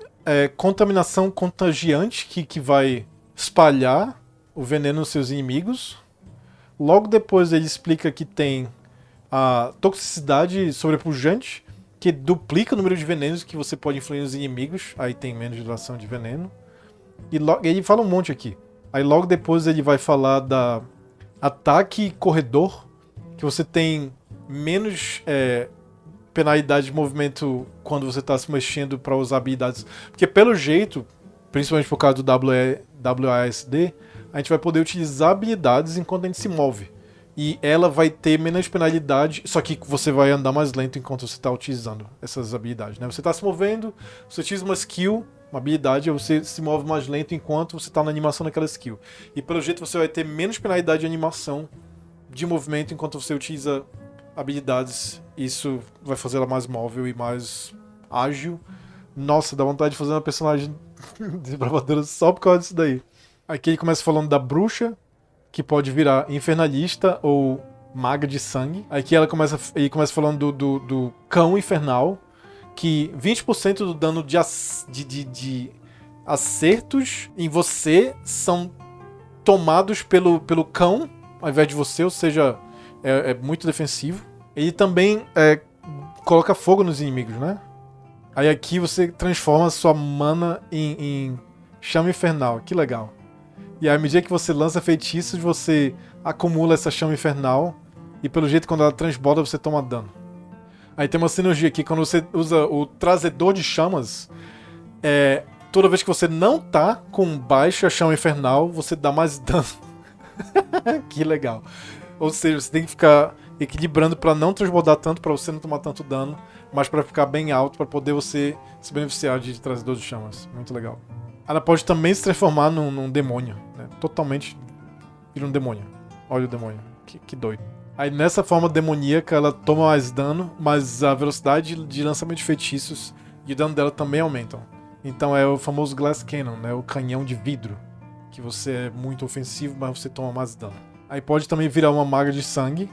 contaminação contagiante que vai espalhar o veneno nos seus inimigos. Logo depois ele explica que tem a toxicidade sobrepujante, que duplica o número de venenos que você pode infligir nos inimigos. Aí tem menos duração de veneno. E ele fala um monte aqui. Aí logo depois ele vai falar da ataque corredor, que você tem menos penalidade de movimento quando você está se mexendo para usar habilidades. Porque pelo jeito, principalmente por causa do WASD, a gente vai poder utilizar habilidades enquanto a gente se move. E ela vai ter menos penalidade, só que você vai andar mais lento enquanto você está utilizando essas habilidades, né? Você está se movendo, você utiliza uma skill, uma habilidade, você se move mais lento enquanto você está na animação daquela skill. E pelo jeito você vai ter menos penalidade de animação de movimento enquanto você utiliza habilidades. Isso vai fazer ela mais móvel e mais ágil. Nossa, dá vontade de fazer uma personagem desbravadora só por causa disso daí. Aqui ele começa falando da bruxa, que pode virar infernalista ou maga de sangue. Aqui ele começa falando do cão infernal, que 20% do dano de acertos em você são tomados pelo cão, ao invés de você, ou seja, é muito defensivo. Ele também coloca fogo nos inimigos, né? Aí aqui você transforma a sua mana em chama infernal, que legal. E aí, à medida que você lança feitiços, você acumula essa chama infernal. E pelo jeito, quando ela transborda, você toma dano. Aí tem uma sinergia aqui, quando você usa o trazedor de chamas, toda vez que você não tá com baixa chama infernal, você dá mais dano. Que legal. Ou seja, você tem que ficar equilibrando para não transbordar tanto, para você não tomar tanto dano, mas para ficar bem alto, para poder você se beneficiar de trazedor de chamas. Muito legal. Ela pode também se transformar num demônio, né? Totalmente vira um demônio. Olha o demônio, que doido. Aí nessa forma demoníaca ela toma mais dano, mas a velocidade de lançamento de feitiços e o dano dela também aumentam. Então é o famoso Glass Cannon, né? O canhão de vidro, que você é muito ofensivo, mas você toma mais dano. Aí pode também virar uma maga de sangue.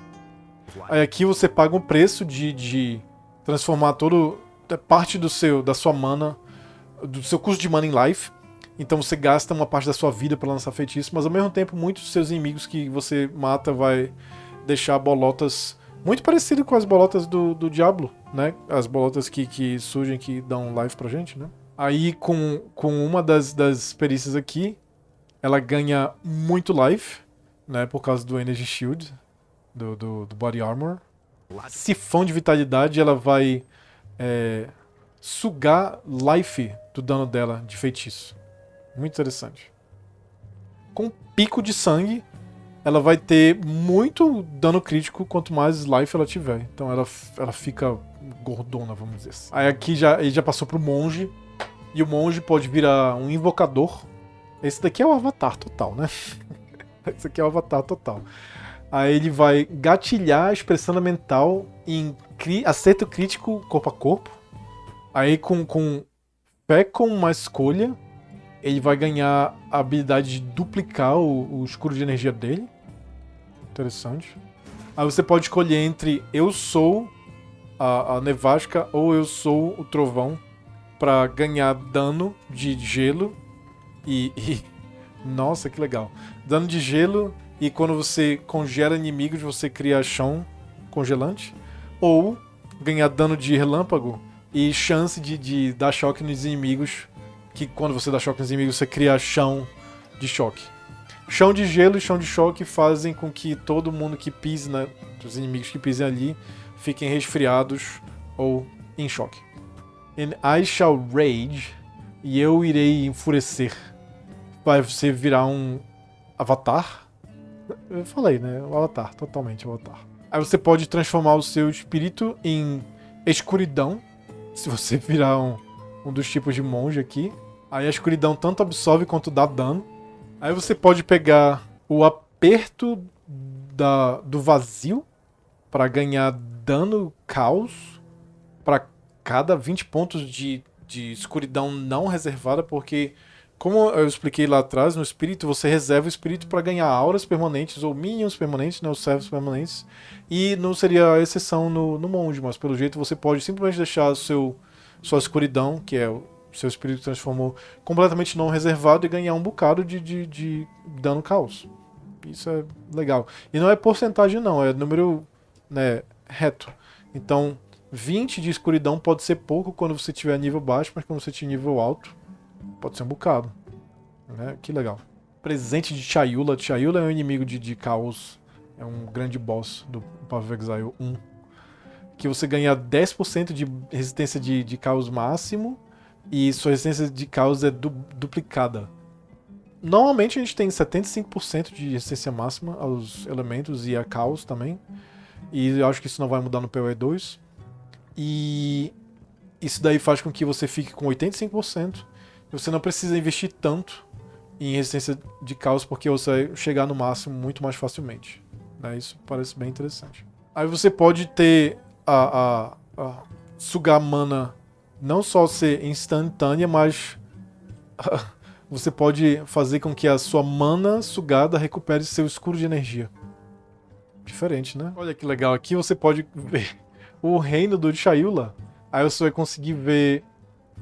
Aí aqui você paga um preço de transformar parte da sua mana, do seu custo de mana em life. Então você gasta uma parte da sua vida para lançar feitiço, mas ao mesmo tempo muitos dos seus inimigos que você mata vai deixar bolotas muito parecidas com as bolotas do Diablo, né? As bolotas que surgem, que dão life pra gente, né? Aí com uma das perícias aqui, ela ganha muito life, né? Por causa do Energy Shield, do Body Armor. Sifão de vitalidade, ela vai sugar life do dano dela de feitiço. Muito interessante. Com pico de sangue, ela vai ter muito dano crítico quanto mais life ela tiver. Então ela fica gordona, vamos dizer assim. Aí aqui ele já passou pro monge. E o monge pode virar um invocador. Esse daqui é o avatar total, né? Esse aqui é o avatar total. Aí ele vai gatilhar a expressão mental em acerto crítico corpo a corpo. Aí com fé com uma escolha, ele vai ganhar a habilidade de duplicar o escudo de energia dele. Interessante. Aí você pode escolher entre eu sou a nevasca ou eu sou o trovão para ganhar dano de gelo e... Nossa, que legal. Dano de gelo e quando você congela inimigos você cria chão congelante. Ou ganhar dano de relâmpago e chance de dar choque nos inimigos, que quando você dá choque nos inimigos você cria chão de choque. Chão de gelo e chão de choque fazem com que todo mundo que pise, né, os inimigos que pisem ali, fiquem resfriados ou em choque. And I shall rage, e eu irei enfurecer. Vai você virar um avatar. Eu falei, né? O avatar, totalmente o avatar. Aí você pode transformar o seu espírito em escuridão, se você virar um dos tipos de monge aqui. Aí a escuridão tanto absorve quanto dá dano. Aí você pode pegar o aperto do vazio para ganhar dano caos para cada 20 pontos de escuridão não reservada, porque, como eu expliquei lá atrás, no espírito você reserva o espírito para ganhar auras permanentes ou minions permanentes, né, os servos permanentes, e não seria a exceção no monge, mas pelo jeito você pode simplesmente deixar sua escuridão, que é o seu espírito transformou completamente não reservado e ganhar um bocado de dano caos. Isso é legal. E não é porcentagem não, é número, né, reto. Então, 20 de escuridão pode ser pouco quando você tiver nível baixo, mas quando você tiver nível alto, pode ser um bocado. Né? Que legal. Presente de Chayula. Chayula é um inimigo de caos. É um grande boss do Path of Exile 1. Que você ganha 10% de resistência de caos máximo. E sua resistência de caos é duplicada. Normalmente a gente tem 75% de resistência máxima aos elementos e a caos também. E eu acho que isso não vai mudar no PoE 2. E isso daí faz com que você fique com 85%. E você não precisa investir tanto em resistência de caos, porque você vai chegar no máximo muito mais facilmente. Né? Isso parece bem interessante. Aí você pode ter sugar mana não só ser instantânea, mas você pode fazer com que a sua mana sugada recupere seu escudo de energia. Diferente, né? Olha que legal. Aqui você pode ver o reino do Chayula. Aí você vai conseguir ver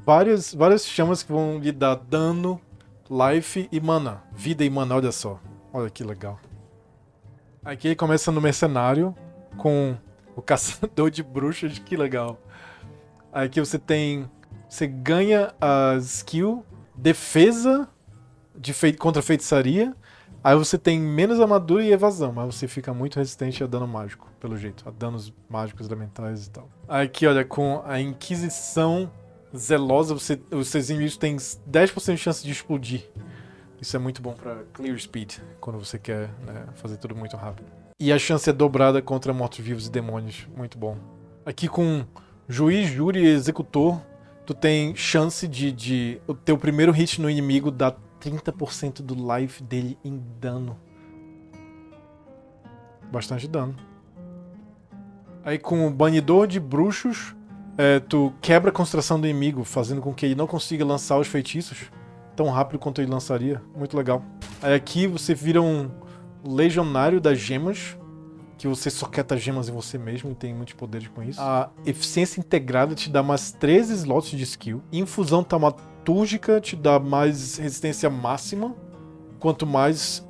várias chamas que vão lhe dar dano, life e mana. Vida e mana, olha só. Olha que legal. Aqui ele começa no mercenário com o caçador de bruxas, que legal. Aqui você ganha a skill defesa contra feitiçaria. Aí você tem menos armadura e evasão, mas você fica muito resistente a dano mágico, pelo jeito. A danos mágicos elementais e tal. Aqui, olha, com a Inquisição Zelosa, os seus inimigos têm 10% de chance de explodir. Isso é muito bom pra clear speed, quando você quer, né, fazer tudo muito rápido. E a chance é dobrada contra mortos-vivos e demônios. Muito bom. Aqui com Juiz, Júri e Executor, tu tem chance de o teu primeiro hit no inimigo dar 30% do life dele em dano. Bastante dano. Aí com o Banidor de Bruxos, tu quebra a concentração do inimigo, fazendo com que ele não consiga lançar os feitiços tão rápido quanto ele lançaria. Muito legal. Aí aqui você vira um Legionário das Gemas, que você soqueta gemas em você mesmo e tem muitos poderes com isso. A Eficiência Integrada te dá mais 13 slots de skill. Infusão Taumatúrgica te dá mais resistência máxima, quanto mais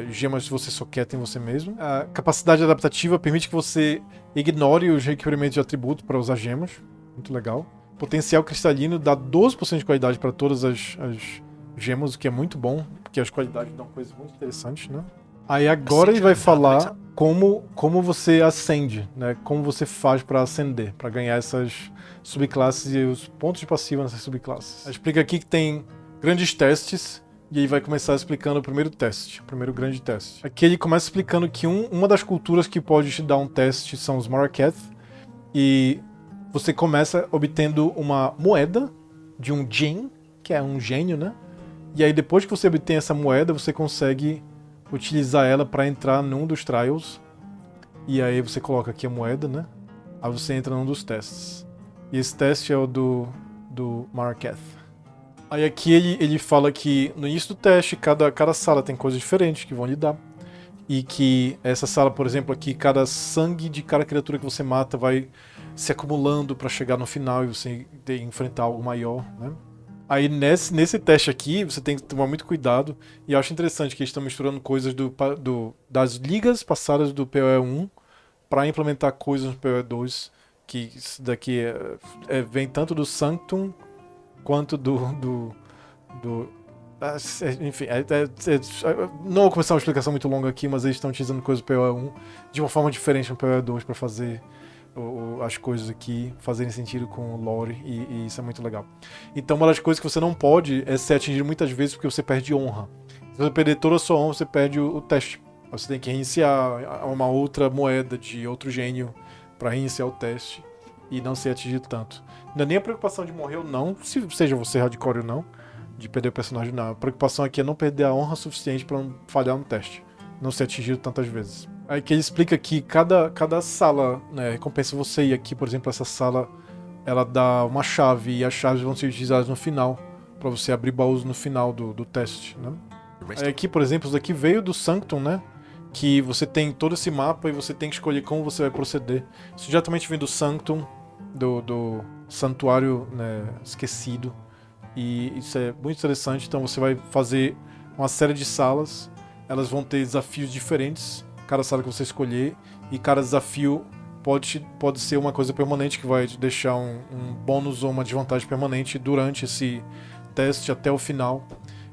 gemas você soqueta em você mesmo. A Capacidade Adaptativa permite que você ignore os requerimentos de atributo para usar gemas. Muito legal. Potencial Cristalino dá 12% de qualidade para todas as gemas, o que é muito bom, porque as qualidades dão coisas muito interessantes, né? Aí agora ele vai falar como você acende, né? Como você faz para acender, para ganhar essas subclasses e os pontos de passiva nessas subclasses. Explica aqui que tem grandes testes e aí vai começar explicando o primeiro teste, o primeiro grande teste. Aqui ele começa explicando que uma das culturas que pode te dar um teste são os Marraketh, e você começa obtendo uma moeda de um Jinn, que é um gênio, né? E aí depois que você obtém essa moeda, você consegue utilizar ela para entrar num dos trials. E aí você coloca aqui a moeda, né? Aí você entra num dos testes. E esse teste é o do Marraketh. Aí aqui ele fala que no início do teste, cada sala tem coisas diferentes que vão lhe dar. E que essa sala, por exemplo, aqui, cada sangue de cada criatura que você mata vai se acumulando para chegar no final e você enfrentar algo maior, né? Aí nesse teste aqui, você tem que tomar muito cuidado. E eu acho interessante que eles estão misturando coisas das ligas passadas do PoE 1 para implementar coisas no PoE 2. Que isso daqui vem tanto do Sanctum quanto enfim, não vou começar uma explicação muito longa aqui, mas eles estão utilizando coisas do PoE 1 de uma forma diferente no PoE 2 para fazer as coisas aqui fazerem sentido com o lore, e isso é muito legal. Então uma das coisas que você não pode é ser atingido muitas vezes porque você perde honra. Se você perder toda a sua honra, você perde o teste. Você tem que reiniciar uma outra moeda de outro gênio para reiniciar o teste e não ser atingido tanto. Não é nem a preocupação de morrer ou não, seja você hardcore ou não, de perder o personagem, não. A preocupação aqui é não perder a honra suficiente para não falhar no teste, não ser atingido tantas vezes. Aí que ele explica que cada sala, né, recompensa você, e aqui, por exemplo, essa sala ela dá uma chave, e as chaves vão ser utilizadas no final, para você abrir baús no final do teste, né? Aí aqui, por exemplo, isso daqui veio do Sanctum, né? Que você tem todo esse mapa e você tem que escolher como você vai proceder. Isso diretamente vem do Sanctum, do Santuário, né, Esquecido, E isso é muito interessante. Então você vai fazer uma série de salas, elas vão ter desafios diferentes, cada sala que você escolher, e cada desafio pode ser uma coisa permanente que vai te deixar um bônus ou uma desvantagem permanente durante esse teste até o final.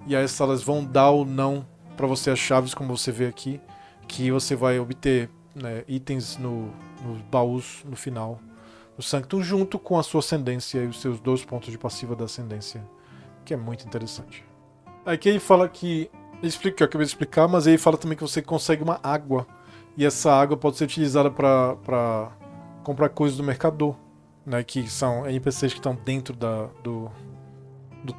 E aí as salas vão dar ou não para você as chaves, como você vê aqui, que você vai obter, né, itens nos baús no final do Sanctum, junto com a sua ascendência e os seus 2 pontos de passiva da ascendência, que é muito interessante. Aqui ele fala que, ele explica o que eu acabei de explicar, mas ele fala também que você consegue uma água, e essa água pode ser utilizada para comprar coisas do mercador, né, que são NPCs que estão dentro do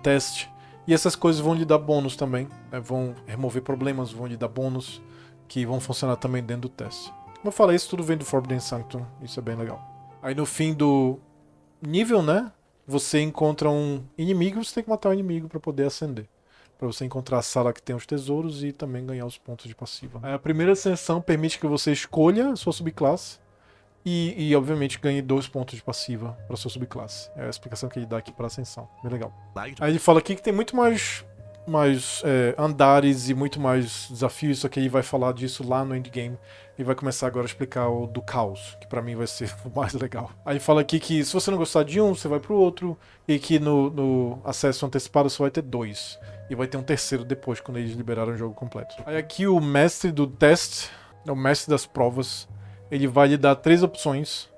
teste. E essas coisas vão lhe dar bônus também, né, vão remover problemas, vão lhe dar bônus, que vão funcionar também dentro do teste. Como eu falei, isso tudo vem do Forbidden Sanctum, isso é bem legal. Aí no fim do nível, né, você encontra um inimigo, você tem que matar o inimigo para poder ascender. Para você encontrar a sala que tem os tesouros e também ganhar os pontos de passiva. Aí a primeira ascensão permite que você escolha a sua subclasse e obviamente ganhe 2 pontos de passiva para sua subclasse. É a explicação que ele dá aqui para ascensão. Bem legal. Aí ele fala aqui que tem muito mais andares e muito mais desafios, só que ele vai falar disso lá no endgame e vai começar agora a explicar o do caos, que pra mim vai ser o mais legal. Aí fala aqui que se você não gostar de um, você vai pro outro, e que no acesso antecipado só vai ter 2, e vai ter um terceiro depois, quando eles liberaram o jogo completo. Aí aqui o mestre do teste, o mestre das provas, ele vai lhe dar 3 opções,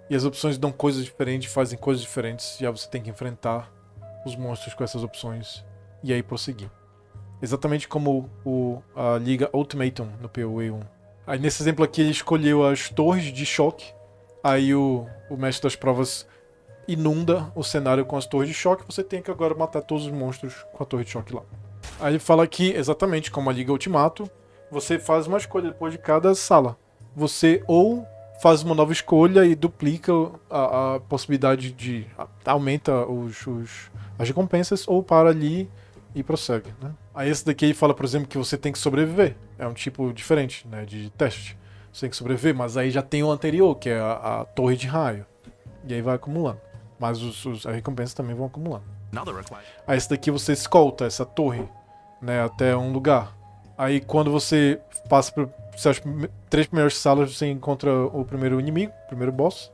e as opções dão coisas diferentes, fazem coisas diferentes, e aí você tem que enfrentar os monstros com essas opções e aí prosseguir. Exatamente como a Liga Ultimatum no PoE 1. Aí nesse exemplo aqui ele escolheu as torres de choque. Aí o mestre das provas inunda o cenário com as torres de choque. Você tem que agora matar todos os monstros com a torre de choque lá. Aí ele fala que, exatamente como a Liga Ultimato, você faz uma escolha depois de cada sala. Você ou faz uma nova escolha e duplica a possibilidade de... aumenta as recompensas, ou para ali e prossegue, né? Aí esse daqui ele fala, por exemplo, que você tem que sobreviver. É um tipo diferente, né, de teste. Você tem que sobreviver, mas aí já tem o anterior, que é a torre de raio. E aí vai acumulando. Mas as recompensas também vão acumulando. Aí esse daqui você escolta essa torre, né, até um lugar. Aí quando você passa por as 3 primeiras salas, você encontra o primeiro inimigo, o primeiro boss.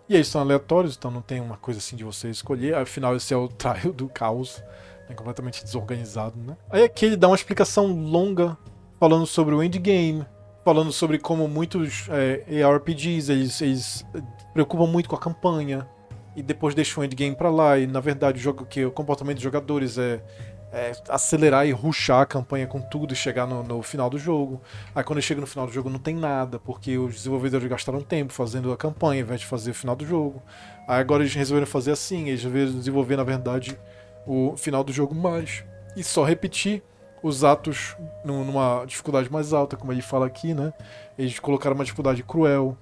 E eles são aleatórios, então não tem uma coisa assim de você escolher. Afinal, esse é o trial do caos. É completamente desorganizado, né? Aí aqui ele dá uma explicação longa, falando sobre o endgame, falando sobre como muitos ARPGs, eles preocupam muito com a campanha, e depois deixam o endgame pra lá, e na verdade o comportamento dos jogadores é acelerar e rushar a campanha com tudo e chegar no final do jogo. Aí quando chega no final do jogo não tem nada, porque os desenvolvedores gastaram tempo fazendo a campanha ao invés de fazer o final do jogo. Aí agora eles resolveram fazer assim, eles resolveram desenvolver na verdade o final do jogo mais, e só repetir os atos numa dificuldade mais alta, como ele fala aqui, né? Eles colocaram uma dificuldade cruel,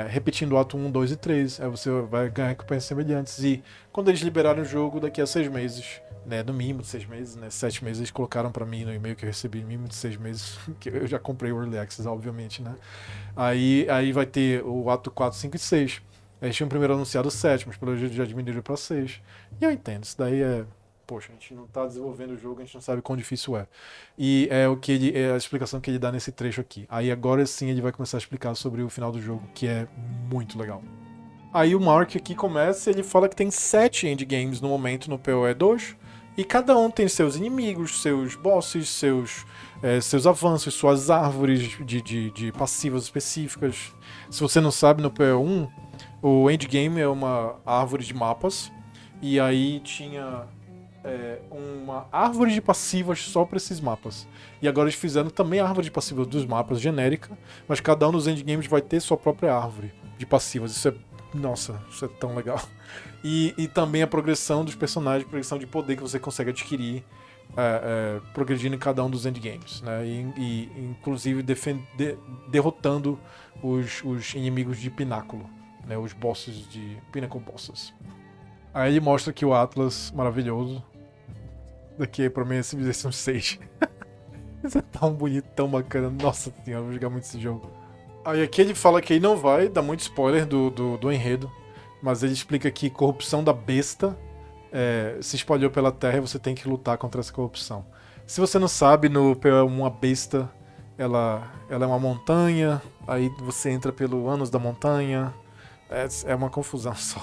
repetindo o ato 1, 2 e 3, aí você vai ganhar recompensas semelhantes. E quando eles liberaram o jogo, daqui a 6 meses, né, no mínimo de 6 meses, né, 7 meses, eles colocaram pra mim no e-mail que eu recebi, no mínimo de 6 meses, que eu já comprei o Early Access, obviamente, né? Aí vai ter o ato 4, 5 e 6. Eles tinham primeiro anunciado 7, mas pelo jeito já diminuíram pra 6. E eu entendo, isso daí é... Poxa, a gente não tá desenvolvendo o jogo, a gente não sabe quão difícil é. E é a explicação que ele dá nesse trecho aqui. Aí agora sim ele vai começar a explicar sobre o final do jogo, que é muito legal. Aí o Mark aqui começa, ele fala que tem 7 endgames no momento no PoE 2, e cada um tem seus inimigos, seus bosses, seus avanços, suas árvores de passivas específicas. Se você não sabe, no PoE 1, o endgame é uma árvore de mapas, e aí tinha uma árvore de passivas só para esses mapas. E agora eles fizeram também a árvore de passivas dos mapas genérica, mas cada um dos endgames vai ter sua própria árvore de passivas. Isso é tão legal. E também a progressão dos personagens, progressão de poder que você consegue adquirir progredindo em cada um dos endgames, né? E inclusive derrotando os inimigos de pináculo, né? Os bosses de Pinnacle Bosses. Aí ele mostra aqui o Atlas maravilhoso. Daqui pra mim é Civilization 6. Isso é tão bonito, tão bacana. Nossa senhora, eu vou jogar muito esse jogo. Aí aqui ele fala que ele não vai dar muito spoiler do enredo, mas ele explica que corrupção da besta se espalhou pela Terra e você tem que lutar contra essa corrupção. Se você não sabe, no PoE1 a besta ela é uma montanha, aí você entra pelo ânus da montanha, é uma confusão só.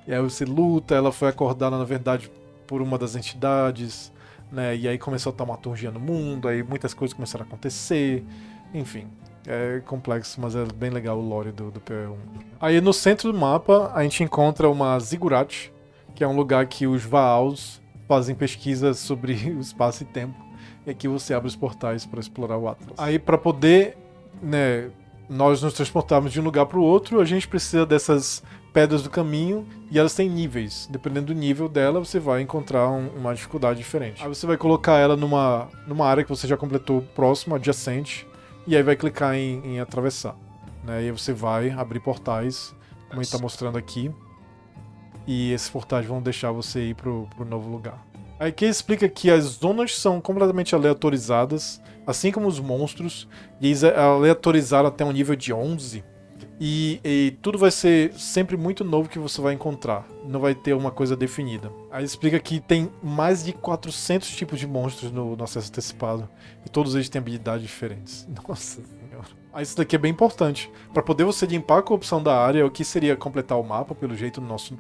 E aí você luta, ela foi acordada na verdade por uma das entidades, né? E aí começou a taumaturgia no mundo, aí muitas coisas começaram a acontecer, enfim. É complexo, mas é bem legal o lore do PoE1. Aí no centro do mapa a gente encontra uma Ziggurat, que é um lugar que os Vaals fazem pesquisas sobre o espaço e tempo. E aqui você abre os portais para explorar o Atlas. Aí para poder, né, nós nos transportarmos de um lugar para o outro, a gente precisa dessas pedras do caminho e elas têm níveis. Dependendo do nível dela, você vai encontrar uma dificuldade diferente. Aí você vai colocar ela numa área que você já completou próxima, adjacente, e aí vai clicar em atravessar. Né? E aí você vai abrir portais, como a gente está mostrando aqui. E esses portais vão deixar você ir pro novo lugar. Aqui explica que as zonas são completamente aleatorizadas, assim como os monstros. E eles aleatorizaram até um nível de 11. E tudo vai ser sempre muito novo que você vai encontrar. Não vai ter uma coisa definida. Aí explica que tem mais de 400 tipos de monstros no acesso antecipado. E todos eles têm habilidades diferentes. Nossa senhora. Aí isso daqui é bem importante. Para poder você limpar a corrupção da área, o que seria completar o mapa, pelo jeito no nosso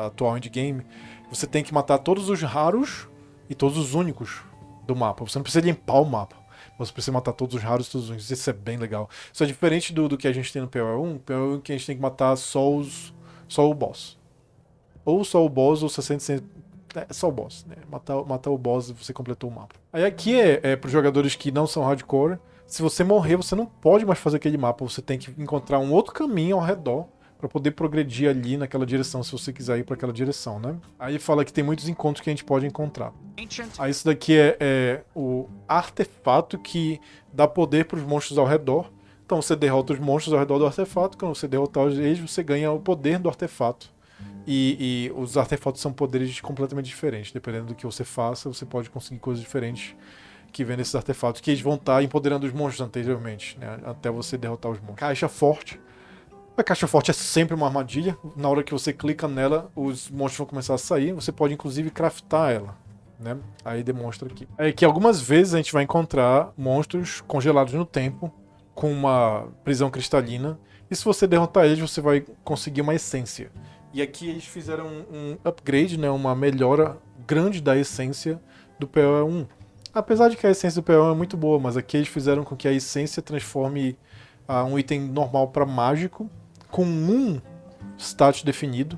atual endgame, você tem que matar todos os raros e todos os únicos do mapa. Você não precisa limpar o mapa. Você precisa matar todos os raros e todos os únicos. Isso é bem legal. Isso é diferente do que a gente tem no PoE1. PoE1 que a gente tem que matar só o boss. Ou só o boss, ou 60%. Só o boss, né? Matar o boss e você completou o mapa. Aí aqui é para os jogadores que não são hardcore. Se você morrer, você não pode mais fazer aquele mapa. Você tem que encontrar um outro caminho ao redor para poder progredir ali naquela direção, se você quiser ir para aquela direção, né? Aí fala que tem muitos encontros que a gente pode encontrar. Aí isso daqui é o artefato que dá poder para os monstros ao redor. Então você derrota os monstros ao redor do artefato. Quando você derrotar eles, você ganha o poder do artefato. E os artefatos são poderes completamente diferentes. Dependendo do que você faça, você pode conseguir coisas diferentes que vem nesses artefatos, que eles vão estar empoderando os monstros anteriormente, né? Até você derrotar os monstros. Caixa forte. A caixa forte é sempre uma armadilha. Na hora que você clica nela, os monstros vão começar a sair. Você pode inclusive craftar ela, né? Aí demonstra aqui. É que algumas vezes a gente vai encontrar monstros congelados no tempo, com uma prisão cristalina. E se você derrotar eles, você vai conseguir uma essência. E aqui eles fizeram um upgrade, né? Uma melhora grande da essência do PoE1. Apesar de que a essência do PoE1 é muito boa, mas aqui eles fizeram com que a essência transforme um item normal para mágico, com um stat definido,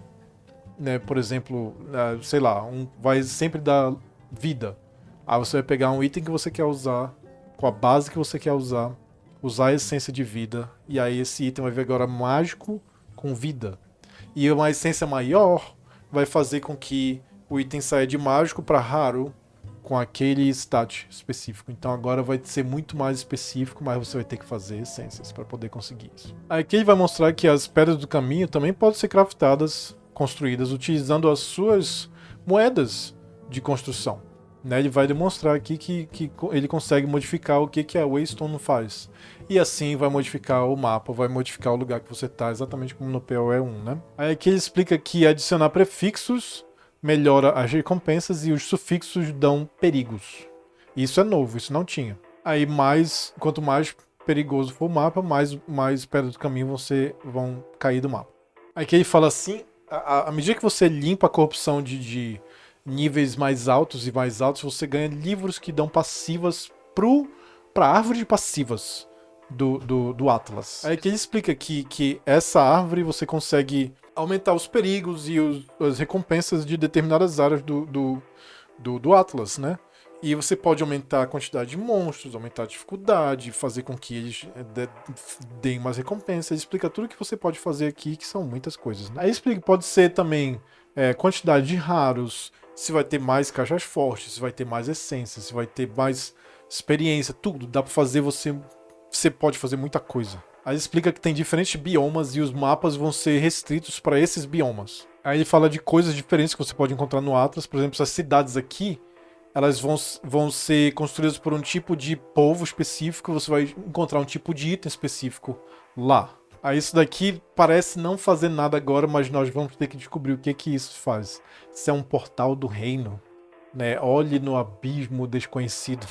né? Por exemplo, sei lá, vai sempre dar vida. Aí você vai pegar um item que você quer usar, com a base que você quer usar a essência de vida, e aí esse item vai vir agora mágico com vida. E uma essência maior vai fazer com que o item saia de mágico para raro, com aquele stat específico. Então agora vai ser muito mais específico, mas você vai ter que fazer essências para poder conseguir isso. Aqui ele vai mostrar que as pedras do caminho também podem ser craftadas, construídas, utilizando as suas moedas de construção. Né? Ele vai demonstrar aqui que ele consegue modificar o que a Waystone faz. E assim vai modificar o mapa, vai modificar o lugar que você está, exatamente como no PoE1. Né? Aí aqui ele explica que adicionar prefixos melhora as recompensas e os sufixos dão perigos. Isso é novo, isso não tinha. Aí quanto mais perigoso for o mapa, mais pedras do caminho vão cair do mapa. Aí que ele fala assim, à medida que você limpa a corrupção de níveis mais altos, você ganha livros que dão passivas para a árvore de passivas do Atlas. Aí que ele explica que essa árvore você consegue aumentar os perigos e as recompensas de determinadas áreas do Atlas, né? E você pode aumentar a quantidade de monstros, aumentar a dificuldade, fazer com que eles deem mais recompensas. Ele explica tudo que você pode fazer aqui, que são muitas coisas. Né? Aí explica que pode ser também quantidade de raros, se vai ter mais caixas fortes, se vai ter mais essências, se vai ter mais experiência, tudo. Dá pra fazer, você pode fazer muita coisa. Aí explica que tem diferentes biomas e os mapas vão ser restritos para esses biomas. Aí ele fala de coisas diferentes que você pode encontrar no Atlas. Por exemplo, essas cidades aqui, elas vão ser construídas por um tipo de povo específico. Você vai encontrar um tipo de item específico lá. Aí isso daqui parece não fazer nada agora, mas nós vamos ter que descobrir o que que isso faz. Isso é um portal do reino, né? Olhe no abismo desconhecido.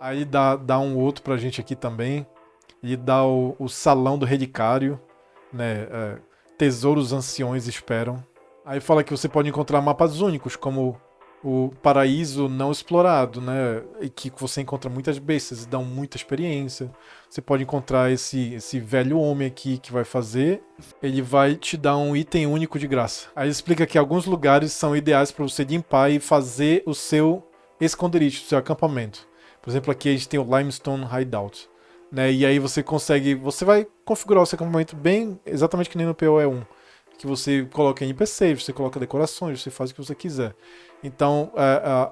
Aí dá um outro pra gente aqui também. E dá o salão do relicário, né? Tesouros anciões esperam. Aí fala que você pode encontrar mapas únicos, como o paraíso não explorado, né? E que você encontra muitas bestas e dão muita experiência. Você pode encontrar esse velho homem aqui que vai fazer. Ele vai te dar um item único de graça. Aí explica que alguns lugares são ideais para você limpar e fazer o seu esconderijo, o seu acampamento. Por exemplo, aqui a gente tem o Limestone Hideout. Né? E aí você consegue. Você vai configurar o seu acampamento bem exatamente que nem no PoE 1. Que você coloca NPCs, você coloca decorações, você faz o que você quiser. Então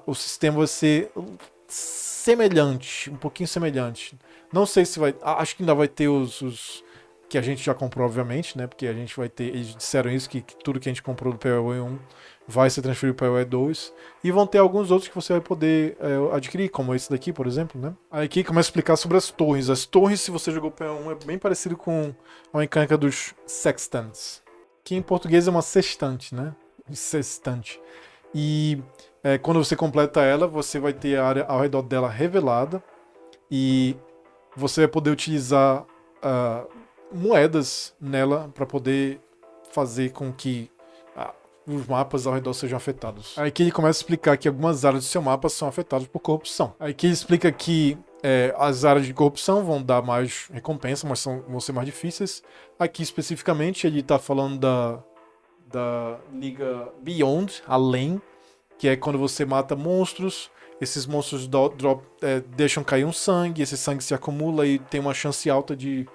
o sistema vai ser semelhante, um pouquinho semelhante. Não sei se vai. Acho que ainda vai ter os que a gente já comprou, obviamente, né? Porque a gente vai ter. Eles disseram isso, que tudo que a gente comprou do PoE 1 vai ser transferido para o PoE 2. E vão ter alguns outros que você vai poder adquirir, como esse daqui, por exemplo, né? Aí aqui começa a explicar sobre as torres. As torres, se você jogou PoE 1, é bem parecido com a mecânica dos sextants. Que em português é uma sextante, né? Sextante. E quando você completa ela, você vai ter a área ao redor dela revelada. E você vai poder utilizar moedas nela para poder fazer com que os mapas ao redor sejam afetados. Aí que ele começa a explicar que algumas áreas do seu mapa são afetadas por corrupção. Aí que ele explica que as áreas de corrupção vão dar mais recompensa, mas vão ser mais difíceis. Aqui especificamente ele está falando da liga Beyond, além, que é quando você mata monstros. Esses monstros deixam cair um sangue, esse sangue se acumula e tem uma chance alta de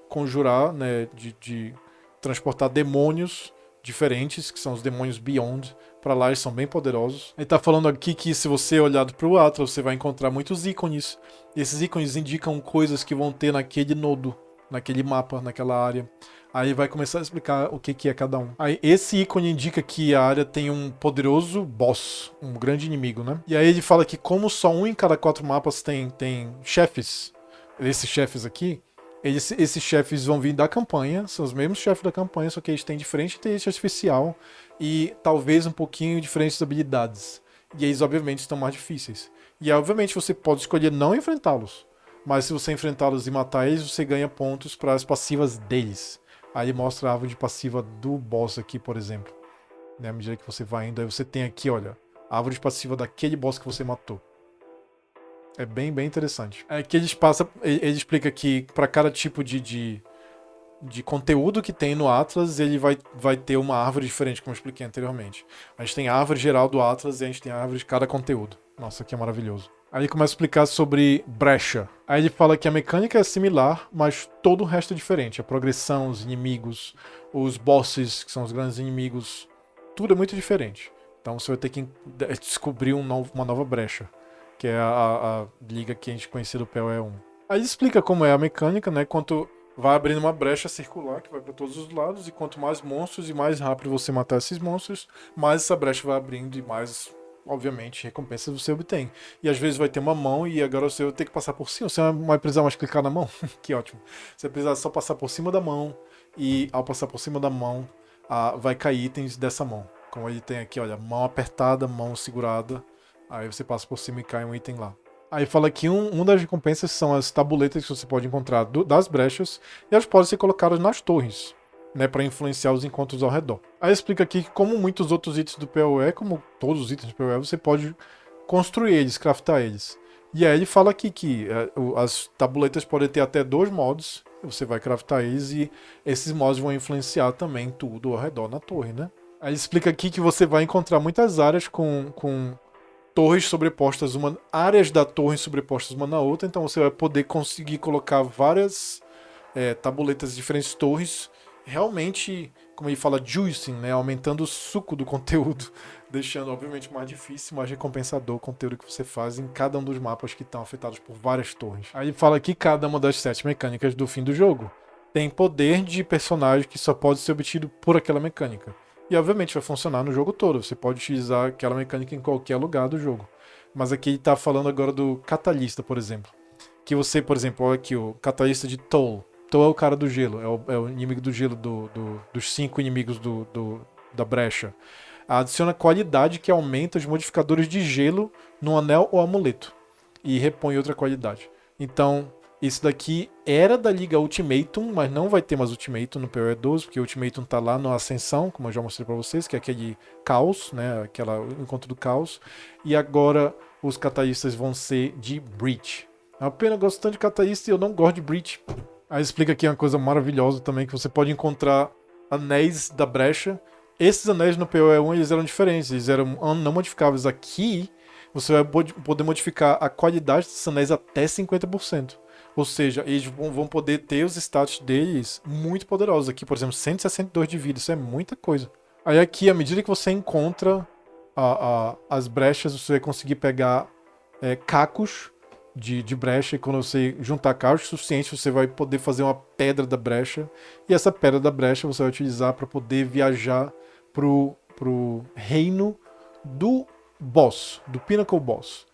conjurar, né, de transportar demônios diferentes, que são os demônios Beyond, para lá. Eles são bem poderosos. Ele tá falando aqui que se você olhar pro Atlas, você vai encontrar muitos ícones. E esses ícones indicam coisas que vão ter naquele nodo, naquele mapa, naquela área. Aí vai começar a explicar o que é cada um. Aí esse ícone indica que a área tem um poderoso boss, um grande inimigo, né? E aí ele fala que como só um em cada 4 mapas tem chefes, esses chefes aqui, esses chefes vão vir da campanha, são os mesmos chefes da campanha, só que eles têm diferente inteligência artificial e talvez um pouquinho diferentes habilidades. E eles, obviamente, estão mais difíceis. E, obviamente, você pode escolher não enfrentá-los. Mas se você enfrentá-los e matar eles, você ganha pontos para as passivas deles. Aí mostra a árvore de passiva do boss aqui, por exemplo. Né, à medida que você vai indo, aí você tem aqui, olha, a árvore de passiva daquele boss que você matou. É bem interessante. É que ele explica que para cada tipo de conteúdo que tem no Atlas, ele vai ter uma árvore diferente, como eu expliquei anteriormente. A gente tem a árvore geral do Atlas e a gente tem a árvore de cada conteúdo. Nossa, que é maravilhoso. Aí ele começa a explicar sobre brecha. Aí ele fala que a mecânica é similar, mas todo o resto é diferente. A progressão, os inimigos, os bosses, que são os grandes inimigos, tudo é muito diferente. Então você vai ter que descobrir uma nova brecha, que é a liga que a gente conhecia do PoE 1. Aí ele explica como é a mecânica, né? Quanto vai abrindo uma brecha circular que vai para todos os lados, e quanto mais monstros e mais rápido você matar esses monstros, mais essa brecha vai abrindo e mais, obviamente, recompensas você obtém. E às vezes vai ter uma mão e agora você vai ter que passar por cima. Você não vai precisar mais clicar na mão. Que ótimo. Você vai precisar só passar por cima da mão, e ao passar por cima da mão, vai cair itens dessa mão. Como ele tem aqui, olha, mão apertada, mão segurada. Aí você passa por cima e cai um item lá. Aí fala que uma das recompensas são as tabuletas que você pode encontrar das brechas, e elas podem ser colocadas nas torres, né, para influenciar os encontros ao redor. Aí explica aqui que, como muitos outros itens do PoE, como todos os itens do PoE, você pode construir eles, craftar eles. E aí ele fala aqui que as tabuletas podem ter até 2 modos, você vai craftar eles e esses modos vão influenciar também tudo ao redor na torre, né? Aí ele explica aqui que você vai encontrar muitas áreas com torres sobrepostas, áreas da torre sobrepostas uma na outra, então você vai poder conseguir colocar várias tabuletas de diferentes torres, realmente, como ele fala, juicing, né, aumentando o suco do conteúdo, deixando obviamente mais difícil, mais recompensador o conteúdo que você faz em cada um dos mapas que estão afetados por várias torres. Aí ele fala que cada uma das 7 mecânicas do fim do jogo tem poder de personagem que só pode ser obtido por aquela mecânica. E obviamente vai funcionar no jogo todo, você pode utilizar aquela mecânica em qualquer lugar do jogo. Mas aqui ele está falando agora do Catalista, por exemplo. Que você, por exemplo, olha aqui, o Catalista de Toll. Toa é o cara do gelo, é o inimigo do gelo dos 5 inimigos da brecha. Adiciona qualidade que aumenta os modificadores de gelo no anel ou amuleto. E repõe outra qualidade. Então, isso daqui era da Liga Ultimatum, mas não vai ter mais Ultimatum no PoE 12, porque o Ultimatum tá lá na Ascensão, como eu já mostrei pra vocês, que é aquele caos, né? O encontro do caos. E agora os catalistas vão ser de Breach. É uma pena, eu gosto tanto de catalista e eu não gosto de Breach. Aí explica aqui uma coisa maravilhosa também, que você pode encontrar anéis da brecha. Esses anéis no PoE 1 eles eram diferentes, eles eram não modificáveis. Aqui você vai poder modificar a qualidade desses anéis até 50%. Ou seja, eles vão poder ter os status deles muito poderosos. Aqui, por exemplo, 162 de vida, isso é muita coisa. Aí aqui, à medida que você encontra as brechas, você vai conseguir pegar cacos de brecha, e quando você juntar cacos suficientes, você vai poder fazer uma pedra da brecha. E essa pedra da brecha você vai utilizar para poder viajar pro reino do boss, do Pinnacle Boss.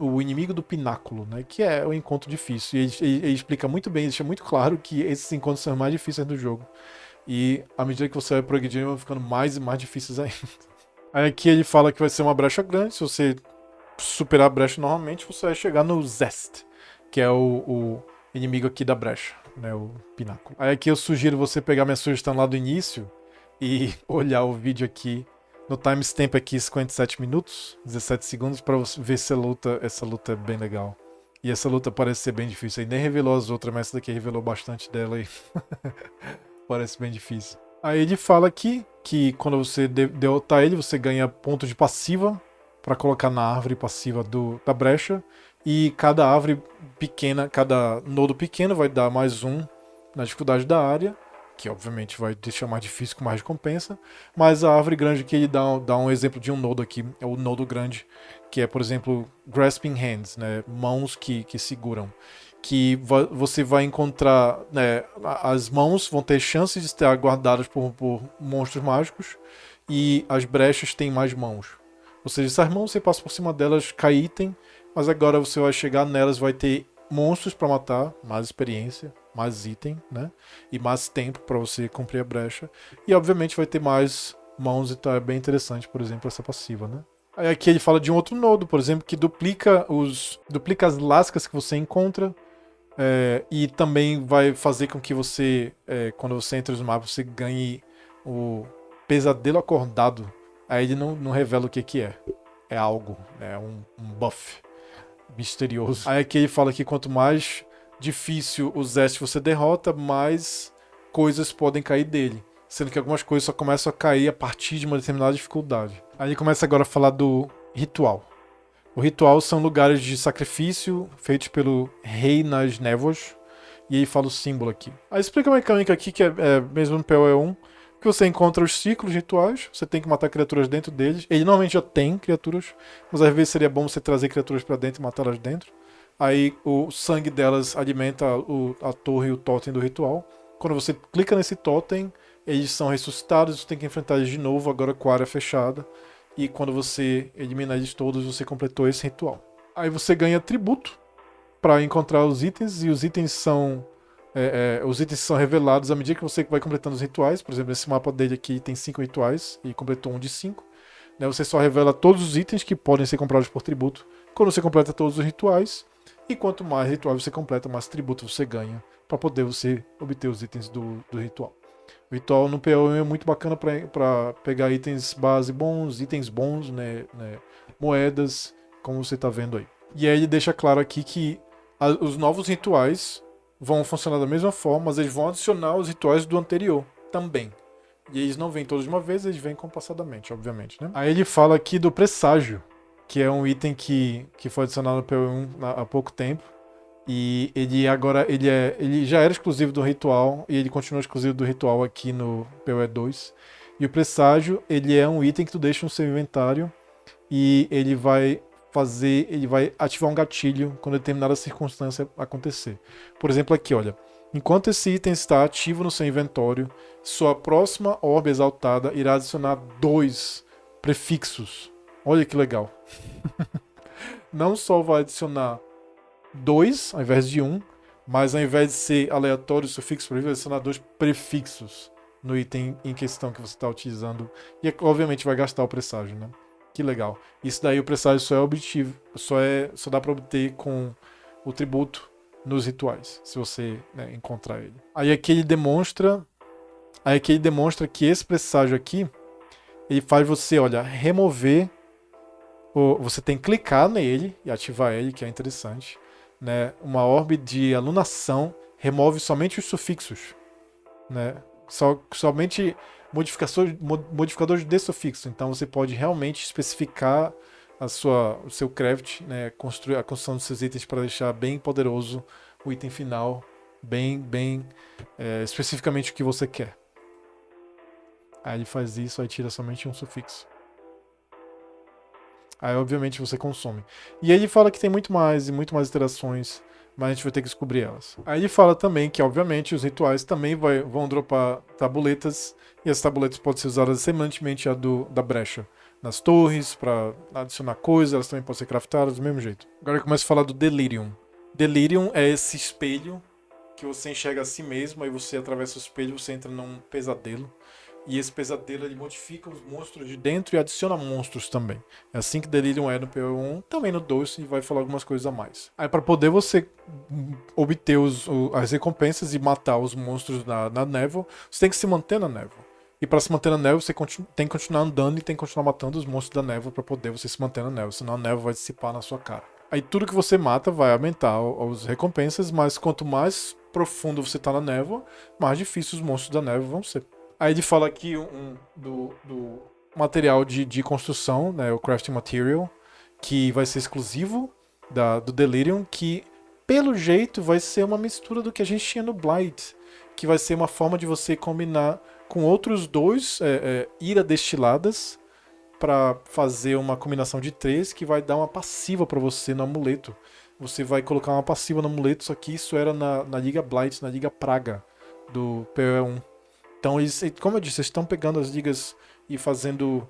O inimigo do pináculo, né? Que é um encontro difícil. E ele explica muito bem, deixa muito claro que esses encontros são mais difíceis do jogo. E à medida que você vai progredindo, vão ficando mais e mais difíceis ainda. Aí aqui ele fala que vai ser uma brecha grande. Se você superar a brecha normalmente, você vai chegar no Zest, que é o inimigo aqui da brecha, né? O pináculo. Aí aqui eu sugiro você pegar minha sugestão lá do início e olhar o vídeo aqui no timestamp aqui, 57 minutos, 17 segundos, pra você ver se essa luta é bem legal. E essa luta parece ser bem difícil. Ele nem revelou as outras, mas essa daqui revelou bastante dela aí. Parece bem difícil. Aí ele fala aqui que quando você derrotar ele, você ganha pontos de passiva pra colocar na árvore passiva da brecha. E cada árvore pequena, cada nodo pequeno vai dar mais um na dificuldade da área, que obviamente vai deixar mais difícil com mais recompensa, mas a árvore grande que ele dá um exemplo de um nodo aqui, é o nodo grande, que é, por exemplo, Grasping Hands, né, mãos que seguram, que você vai encontrar, né, as mãos vão ter chances de estar guardadas por monstros mágicos, e as brechas têm mais mãos. Ou seja, essas mãos você passa por cima delas, cai item, mas agora você vai chegar nelas, vai ter monstros para matar, mais experiência, mais item, né? E mais tempo para você cumprir a brecha. E obviamente vai ter mais mãos, então é bem interessante, por exemplo, essa passiva, né? Aí aqui ele fala de um outro nodo, por exemplo, que duplica as lascas que você encontra. E também vai fazer com que você, quando você entra nos mapas, você ganhe o pesadelo acordado. Aí ele não revela o que é. É algo, é um buff misterioso. Aí aqui ele fala que quanto mais difícil o Zest você derrota, mais coisas podem cair dele. Sendo que algumas coisas só começam a cair a partir de uma determinada dificuldade. Aí ele começa agora a falar do ritual. O ritual são lugares de sacrifício feitos pelo rei nas névoas. E aí fala o símbolo aqui. Aí explica a mecânica aqui, que é mesmo no PoE 1, que você encontra os ciclos rituais, você tem que matar criaturas dentro deles. Ele normalmente já tem criaturas, mas às vezes seria bom você trazer criaturas pra dentro e matá-las dentro. Aí o sangue delas alimenta a torre e o totem do ritual. Quando você clica nesse totem, eles são ressuscitados, você tem que enfrentar eles de novo, agora com a área fechada. E quando você elimina eles todos, você completou esse ritual. Aí você ganha tributo para encontrar os itens, e os itens são revelados à medida que você vai completando os rituais. Por exemplo, esse mapa dele aqui tem 5 rituais e completou um de 5. Né, você só revela todos os itens que podem ser comprados por tributo quando você completa todos os rituais. E quanto mais rituais você completa, mais tributo você ganha para poder você obter os itens do ritual. O ritual no PoE é muito bacana para pegar itens base bons, itens bons, né, moedas, como você está vendo aí. E aí ele deixa claro aqui que os novos rituais vão funcionar da mesma forma, mas eles vão adicionar os rituais do anterior também. E eles não vêm todos de uma vez, eles vêm compassadamente, obviamente, né? Aí ele fala aqui do presságio, que é um item que foi adicionado no PoE1 há pouco tempo. E ele já era exclusivo do ritual, e ele continua exclusivo do ritual aqui no PoE 2. E o presságio, ele é um item que tu deixa no seu inventário, e ele vai ativar um gatilho quando determinada circunstância acontecer. Por exemplo, aqui, olha. Enquanto esse item está ativo no seu inventário, sua próxima orbe exaltada irá adicionar 2 prefixos. Olha que legal. Não só vai adicionar 2 ao invés de 1, mas ao invés de ser aleatório, sufixo, prefixo, vai adicionar 2 prefixos no item em questão que você está utilizando. E obviamente vai gastar o presságio, né? Que legal. Isso daí o presságio só é objetivo, só dá para obter com o tributo nos rituais, se você, né, encontrar ele. Aí aqui ele demonstra que esse presságio aqui, ele faz você, olha, remover, você tem que clicar nele e ativar ele, que é interessante, né? Uma orbe de alunação remove somente os sufixos, né? Somente modificadores de sufixo. Então você pode realmente especificar o seu craft, né? Construir a construção dos seus itens para deixar bem poderoso o item final, bem especificamente o que você quer. Aí ele faz isso, aí tira somente um sufixo. Aí obviamente você consome. E aí ele fala que tem muito mais interações, mas a gente vai ter que descobrir elas. Aí ele fala também que, obviamente, os rituais também vão dropar tabuletas, e as tabuletas podem ser usadas semelhantemente à da brecha. Nas torres, para adicionar coisas, elas também podem ser craftadas do mesmo jeito. Agora eu começo a falar do Delirium. Delirium é esse espelho que você enxerga a si mesmo, aí você atravessa o espelho, você entra num pesadelo. E esse pesadelo ele modifica os monstros de dentro e adiciona monstros também. É assim que Delirium é no PO1, também no 2 e vai falar algumas coisas a mais. Aí para poder você obter as recompensas e matar os monstros na névoa, você tem que se manter na névoa. E para se manter na névoa, você tem que continuar andando e tem que continuar matando os monstros da névoa para poder você se manter na névoa, senão a névoa vai dissipar na sua cara. Aí tudo que você mata vai aumentar as recompensas, mas quanto mais profundo você tá na névoa, mais difíceis os monstros da névoa vão ser. Aí ele fala aqui do material de construção, né, o crafting material, que vai ser exclusivo do Delirium, que pelo jeito vai ser uma mistura do que a gente tinha no Blight, que vai ser uma forma de você combinar com outros 2 ira destiladas para fazer uma combinação de 3 que vai dar uma passiva para você no amuleto. Você vai colocar uma passiva no amuleto, só que isso era na Liga Blight, na Liga Praga do PoE1. Então, como eu disse, eles estão pegando as ligas e fazendo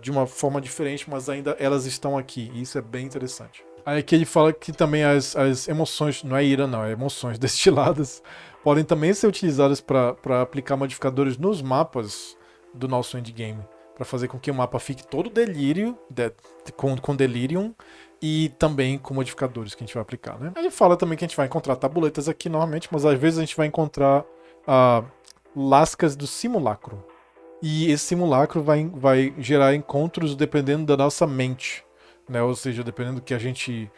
de uma forma diferente, mas ainda elas estão aqui. E isso é bem interessante. Aí aqui ele fala que também as emoções, não é ira não, é emoções destiladas, podem também ser utilizadas para aplicar modificadores nos mapas do nosso endgame. Para fazer com que o mapa fique todo delírio, com Delirium, e também com modificadores que a gente vai aplicar, né? Aí ele fala também que a gente vai encontrar tabuletas aqui normalmente, mas às vezes a gente vai encontrar lascas do simulacro. E esse simulacro vai gerar encontros dependendo da nossa mente, né? Ou seja, dependendo do que a gente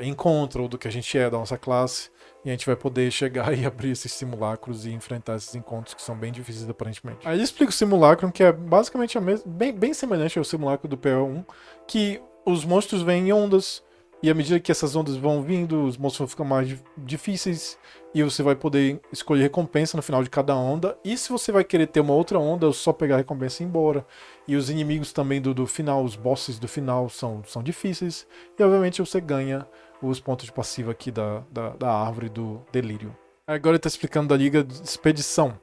encontra ou do que a gente é da nossa classe. E a gente vai poder chegar e abrir esses simulacros e enfrentar esses encontros que são bem difíceis aparentemente. Aí ele explica o simulacro, que é basicamente bem semelhante ao simulacro do PO1, que os monstros vêm em ondas, e à medida que essas ondas vão vindo, os monstros vão ficar mais difíceis, e você vai poder escolher recompensa no final de cada onda. E se você vai querer ter uma outra onda, é só pegar a recompensa e ir embora. E os inimigos também do final, os bosses do final são difíceis. E obviamente você ganha os pontos de passiva aqui da árvore do Delírio. Agora ele está explicando da Liga de Expedição,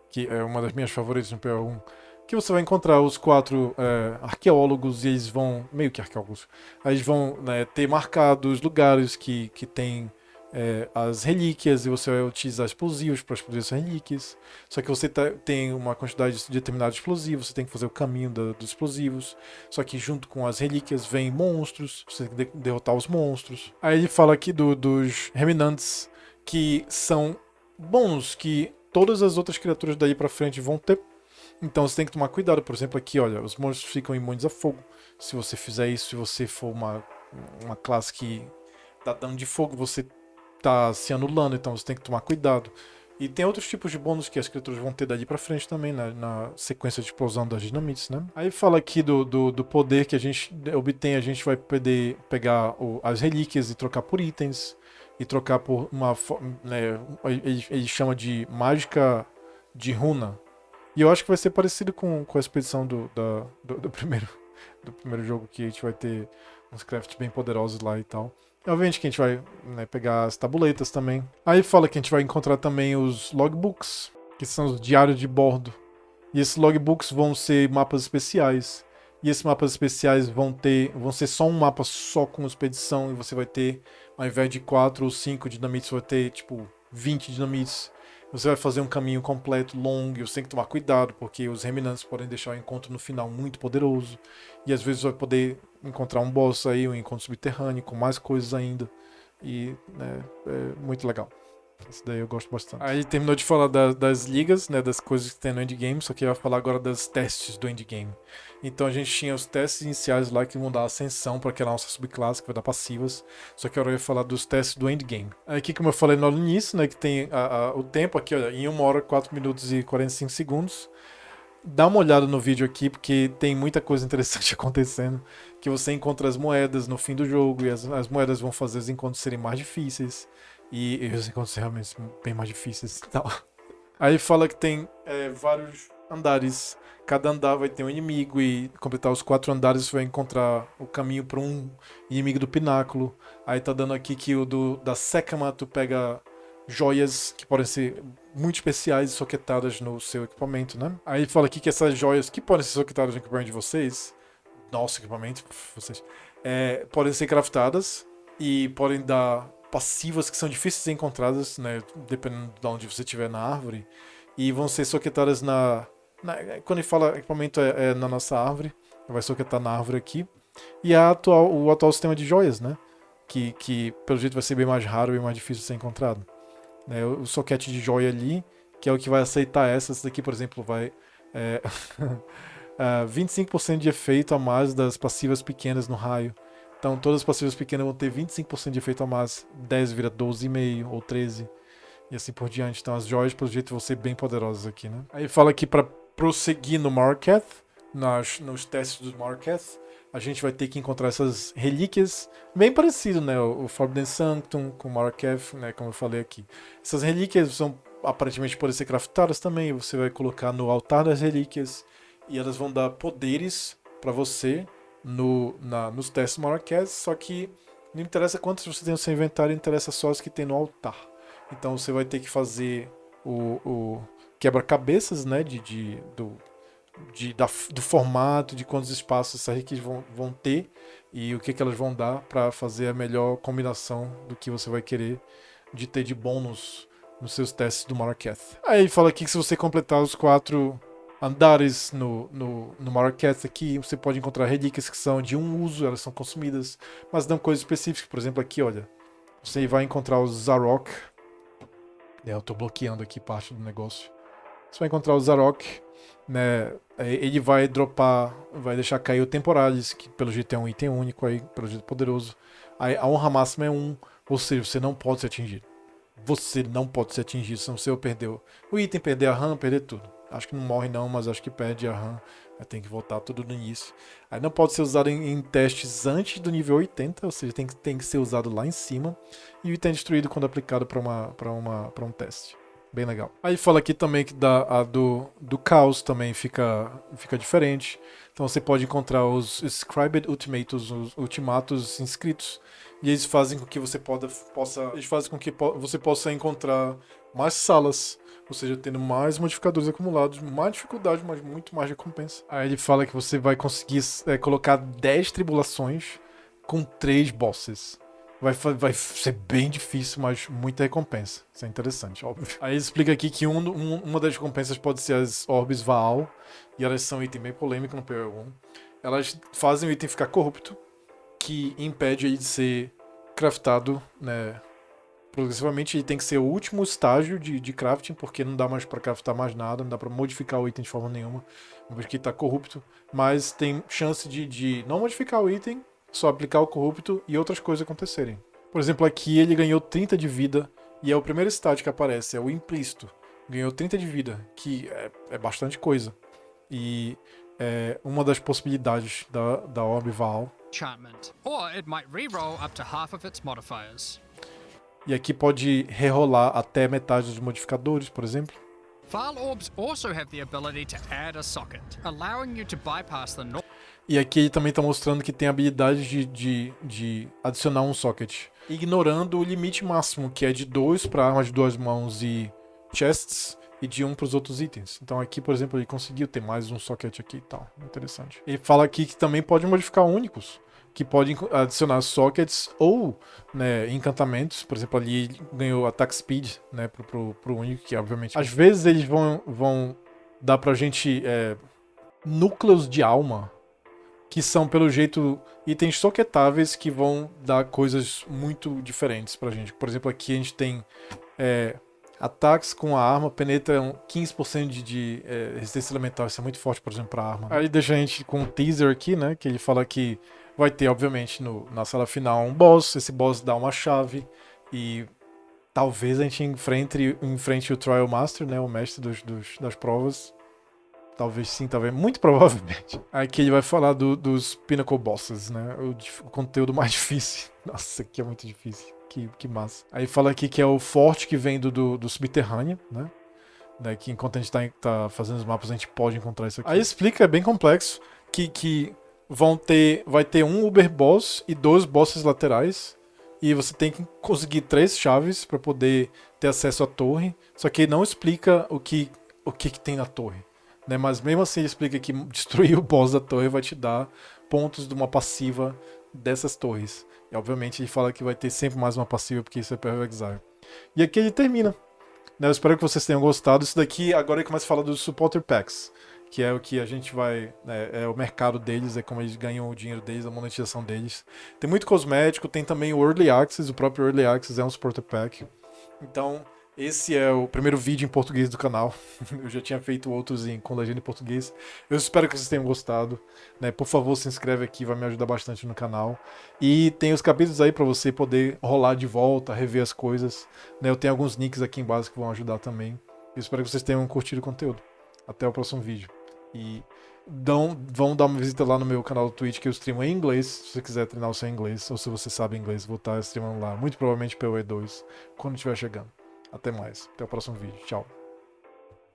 que é uma das minhas favoritas no PO1. Que você vai encontrar os 4 arqueólogos, e eles vão, meio que arqueólogos, eles vão, né, ter marcados lugares que tem as relíquias, e você vai utilizar explosivos para explodir essas relíquias. Só que você tem uma quantidade determinada de explosivos, você tem que fazer o caminho dos explosivos. Só que junto com as relíquias vem monstros, você tem que derrotar os monstros. Aí ele fala aqui dos Reminantes, que são bons, que todas as outras criaturas daí pra frente vão ter. Então você tem que tomar cuidado. Por exemplo, aqui, olha, os monstros ficam imunes a fogo. Se você fizer isso, se você for uma classe que dá dano de fogo, você tá se anulando, então você tem que tomar cuidado. E tem outros tipos de bônus que as criaturas vão ter dali pra frente também, na sequência de explosão das dinamites, né? Aí fala aqui do poder que a gente obtém, a gente vai poder pegar as relíquias e trocar por itens, e trocar por uma, né, ele chama de mágica de runa. E eu acho que vai ser parecido com a expedição do primeiro jogo, que a gente vai ter uns crafts bem poderosos lá e tal. E obviamente que a gente vai, né, pegar as tabuletas também. Aí fala que a gente vai encontrar também os logbooks, que são os diários de bordo. E esses logbooks vão ser mapas especiais. E esses mapas especiais vão ser só um mapa só com expedição, e você vai ter, ao invés de 4 ou 5 dinamites, você vai ter tipo 20 dinamites. Você vai fazer um caminho completo, longo, e você tem que tomar cuidado, porque os reminantes podem deixar o encontro no final muito poderoso. E às vezes vai poder encontrar um boss aí, um encontro subterrâneo, com mais coisas ainda. E né, é muito legal. Isso daí eu gosto bastante. Aí terminou de falar das ligas, né, das coisas que tem no endgame, só que eu ia falar agora dos testes do endgame. Então a gente tinha os testes iniciais lá que vão dar ascensão para aquela nossa subclasse, que vai dar passivas. Só que agora eu ia falar dos testes do endgame. Aí aqui, como eu falei no início, né, que tem o tempo aqui, olha, em 1 hora, 4 minutos e 45 segundos. Dá uma olhada no vídeo aqui, porque tem muita coisa interessante acontecendo. Que você encontra as moedas no fim do jogo, e as moedas vão fazer os encontros serem mais difíceis. E os encontros realmente bem mais difíceis e tal. Aí fala que tem vários andares. Cada andar vai ter um inimigo e completar os 4 andares você vai encontrar o caminho para um inimigo do pináculo. Aí tá dando aqui que o da Sekama tu pega joias que podem ser muito especiais e soquetadas no seu equipamento, né? Aí fala aqui que essas joias que podem ser soquetadas no equipamento de vocês, nosso equipamento, vocês, podem ser craftadas e podem dar passivas que são difíceis de ser encontradas, né, dependendo de onde você estiver na árvore, e vão ser soquetadas quando ele fala equipamento na nossa árvore, vai soquetar na árvore aqui, e o atual sistema de joias, né, que pelo jeito vai ser bem mais raro e mais difícil de ser encontrado. O soquete de joia ali, que é o que vai aceitar essa daqui, por exemplo, vai 25% de efeito a mais das passivas pequenas no raio. Então todas as passivas pequenas vão ter 25% de efeito a mais. 10 vira 12,5 ou 13. E assim por diante. Então as joias, pelo jeito, vão ser bem poderosas aqui, né? Aí fala que para prosseguir no Marketh, nos testes do Marketh, a gente vai ter que encontrar essas relíquias, bem parecido, né? O Forbidden Sanctum com o Marketh, né? Como eu falei aqui. Essas relíquias são aparentemente podem ser craftadas também. Você vai colocar no altar das relíquias e elas vão dar poderes para você nos testes Marquez, só que não interessa quantos você tem no seu inventário, interessa só os que tem no altar. Então você vai ter que fazer o quebra-cabeças, né, do formato, de quantos espaços essas relíquias vão ter e o que elas vão dar para fazer a melhor combinação do que você vai querer de ter de bônus nos seus testes do Marquez. Aí ele fala aqui que se você completar os 4 andares no Marquez aqui, você pode encontrar relíquias que são de um uso, elas são consumidas, mas não coisas específicas. Por exemplo, aqui, olha, você vai encontrar o Zarok. Eu tô bloqueando aqui parte do negócio. Você vai encontrar o Zarok, né? Ele vai dropar, vai deixar cair o Temporalis, que pelo jeito é um item único aí, pelo jeito poderoso. Aí a honra máxima é 1, ou seja, você não pode ser atingido. Você não pode ser atingido, senão você perdeu o item, perder a RAM, perder tudo. Acho que não morre não, mas acho que perde a RAM. Tem que voltar tudo no início. Aí não pode ser usado em testes antes do nível 80, ou seja, tem que ser usado lá em cima. E o item é destruído quando aplicado para um teste. Bem legal. Aí fala aqui também que do caos também fica diferente. Então você pode encontrar os Scribed Ultimatos, os ultimatos inscritos. E eles fazem com que você possa encontrar mais salas. Ou seja, tendo mais modificadores acumulados, mais dificuldade, mas muito mais recompensa. Aí ele fala que você vai conseguir colocar 10 tribulações com 3 bosses. Vai ser bem difícil, mas muita recompensa. Isso é interessante, óbvio. Aí ele explica aqui que uma das recompensas pode ser as Orbes Vaal. E elas são um item bem polêmico no PoE1. Elas fazem o item ficar corrupto, que impede ele de ser craftado, né? Progressivamente ele tem que ser o último estágio de crafting, porque não dá mais pra craftar mais nada, não dá pra modificar o item de forma nenhuma, uma vez que ele tá corrupto. Mas tem chance de não modificar o item, só aplicar o corrupto e outras coisas acontecerem. Por exemplo, aqui ele ganhou 30 de vida, e é o primeiro estágio que aparece, é o implícito. Ganhou 30 de vida, que é bastante coisa. E é uma das possibilidades da Orb Vaal.
Enchantment, or it might reroll up to half of its modifiers.
E aqui pode rerolar até metade dos modificadores, por exemplo.
Vaal orbs also have the ability to add a socket, allowing you to bypass the
E aqui ele também está mostrando que tem a habilidade de adicionar um socket, ignorando o limite máximo, que é de 2 para armas de 2 mãos e chests, e de um para os outros itens. Então aqui, por exemplo, ele conseguiu ter mais um socket aqui e tal. Interessante. Ele fala aqui que também pode modificar únicos, que pode adicionar sockets ou, né, encantamentos. Por exemplo, ali ele ganhou attack speed, né, pro único, que obviamente... Às vezes eles vão dar pra gente núcleos de alma, que são, pelo jeito, itens soquetáveis que vão dar coisas muito diferentes pra gente. Por exemplo, aqui a gente tem ataques com a arma, penetram 15% de resistência elemental. Isso é muito forte, por exemplo, pra arma. Aí deixa a gente com um teaser aqui, né, que ele fala que vai ter, obviamente, na sala final um boss. Esse boss dá uma chave e talvez a gente enfrente o Trial Master, né, o mestre das provas. Talvez sim, talvez. Muito provavelmente. Aqui ele vai falar dos Pinnacle Bosses, né? O conteúdo mais difícil. Nossa, isso aqui é muito difícil. Que massa. Aí fala aqui que é o forte que vem do subterrâneo, né? Que enquanto a gente tá fazendo os mapas, a gente pode encontrar isso aqui. Aí explica, é bem complexo, que vai ter um Uber Boss e 2 bosses laterais. E você tem que conseguir 3 chaves para poder ter acesso à torre. Só que ele não explica o que tem na torre. Né, mas mesmo assim ele explica que destruir o boss da torre vai te dar pontos de uma passiva dessas torres. E obviamente ele fala que vai ter sempre mais uma passiva porque isso é Path of Exile. E aqui ele termina. Né, eu espero que vocês tenham gostado. Isso daqui agora ele começa a falar dos Supporter Packs, que é o que a gente vai... é o mercado deles, é como eles ganham o dinheiro deles, a monetização deles. Tem muito cosmético, tem também o Early Access, o próprio Early Access é um Supporter Pack. Então... esse é o primeiro vídeo em português do canal. Eu já tinha feito outros com legenda em português. Eu espero que vocês tenham gostado. Né? Por favor, se inscreve aqui, vai me ajudar bastante no canal. E tem os capítulos aí para você poder rolar de volta, rever as coisas. Né? Eu tenho alguns nicks aqui embaixo que vão ajudar também. Eu espero que vocês tenham curtido o conteúdo. Até o próximo vídeo. E vão dar uma visita lá no meu canal do Twitch, que eu streamo em inglês. Se você quiser treinar o seu inglês, ou se você sabe inglês, vou estar streamando lá. Muito provavelmente pelo E2, quando estiver chegando. Até mais. Até o próximo vídeo. Tchau.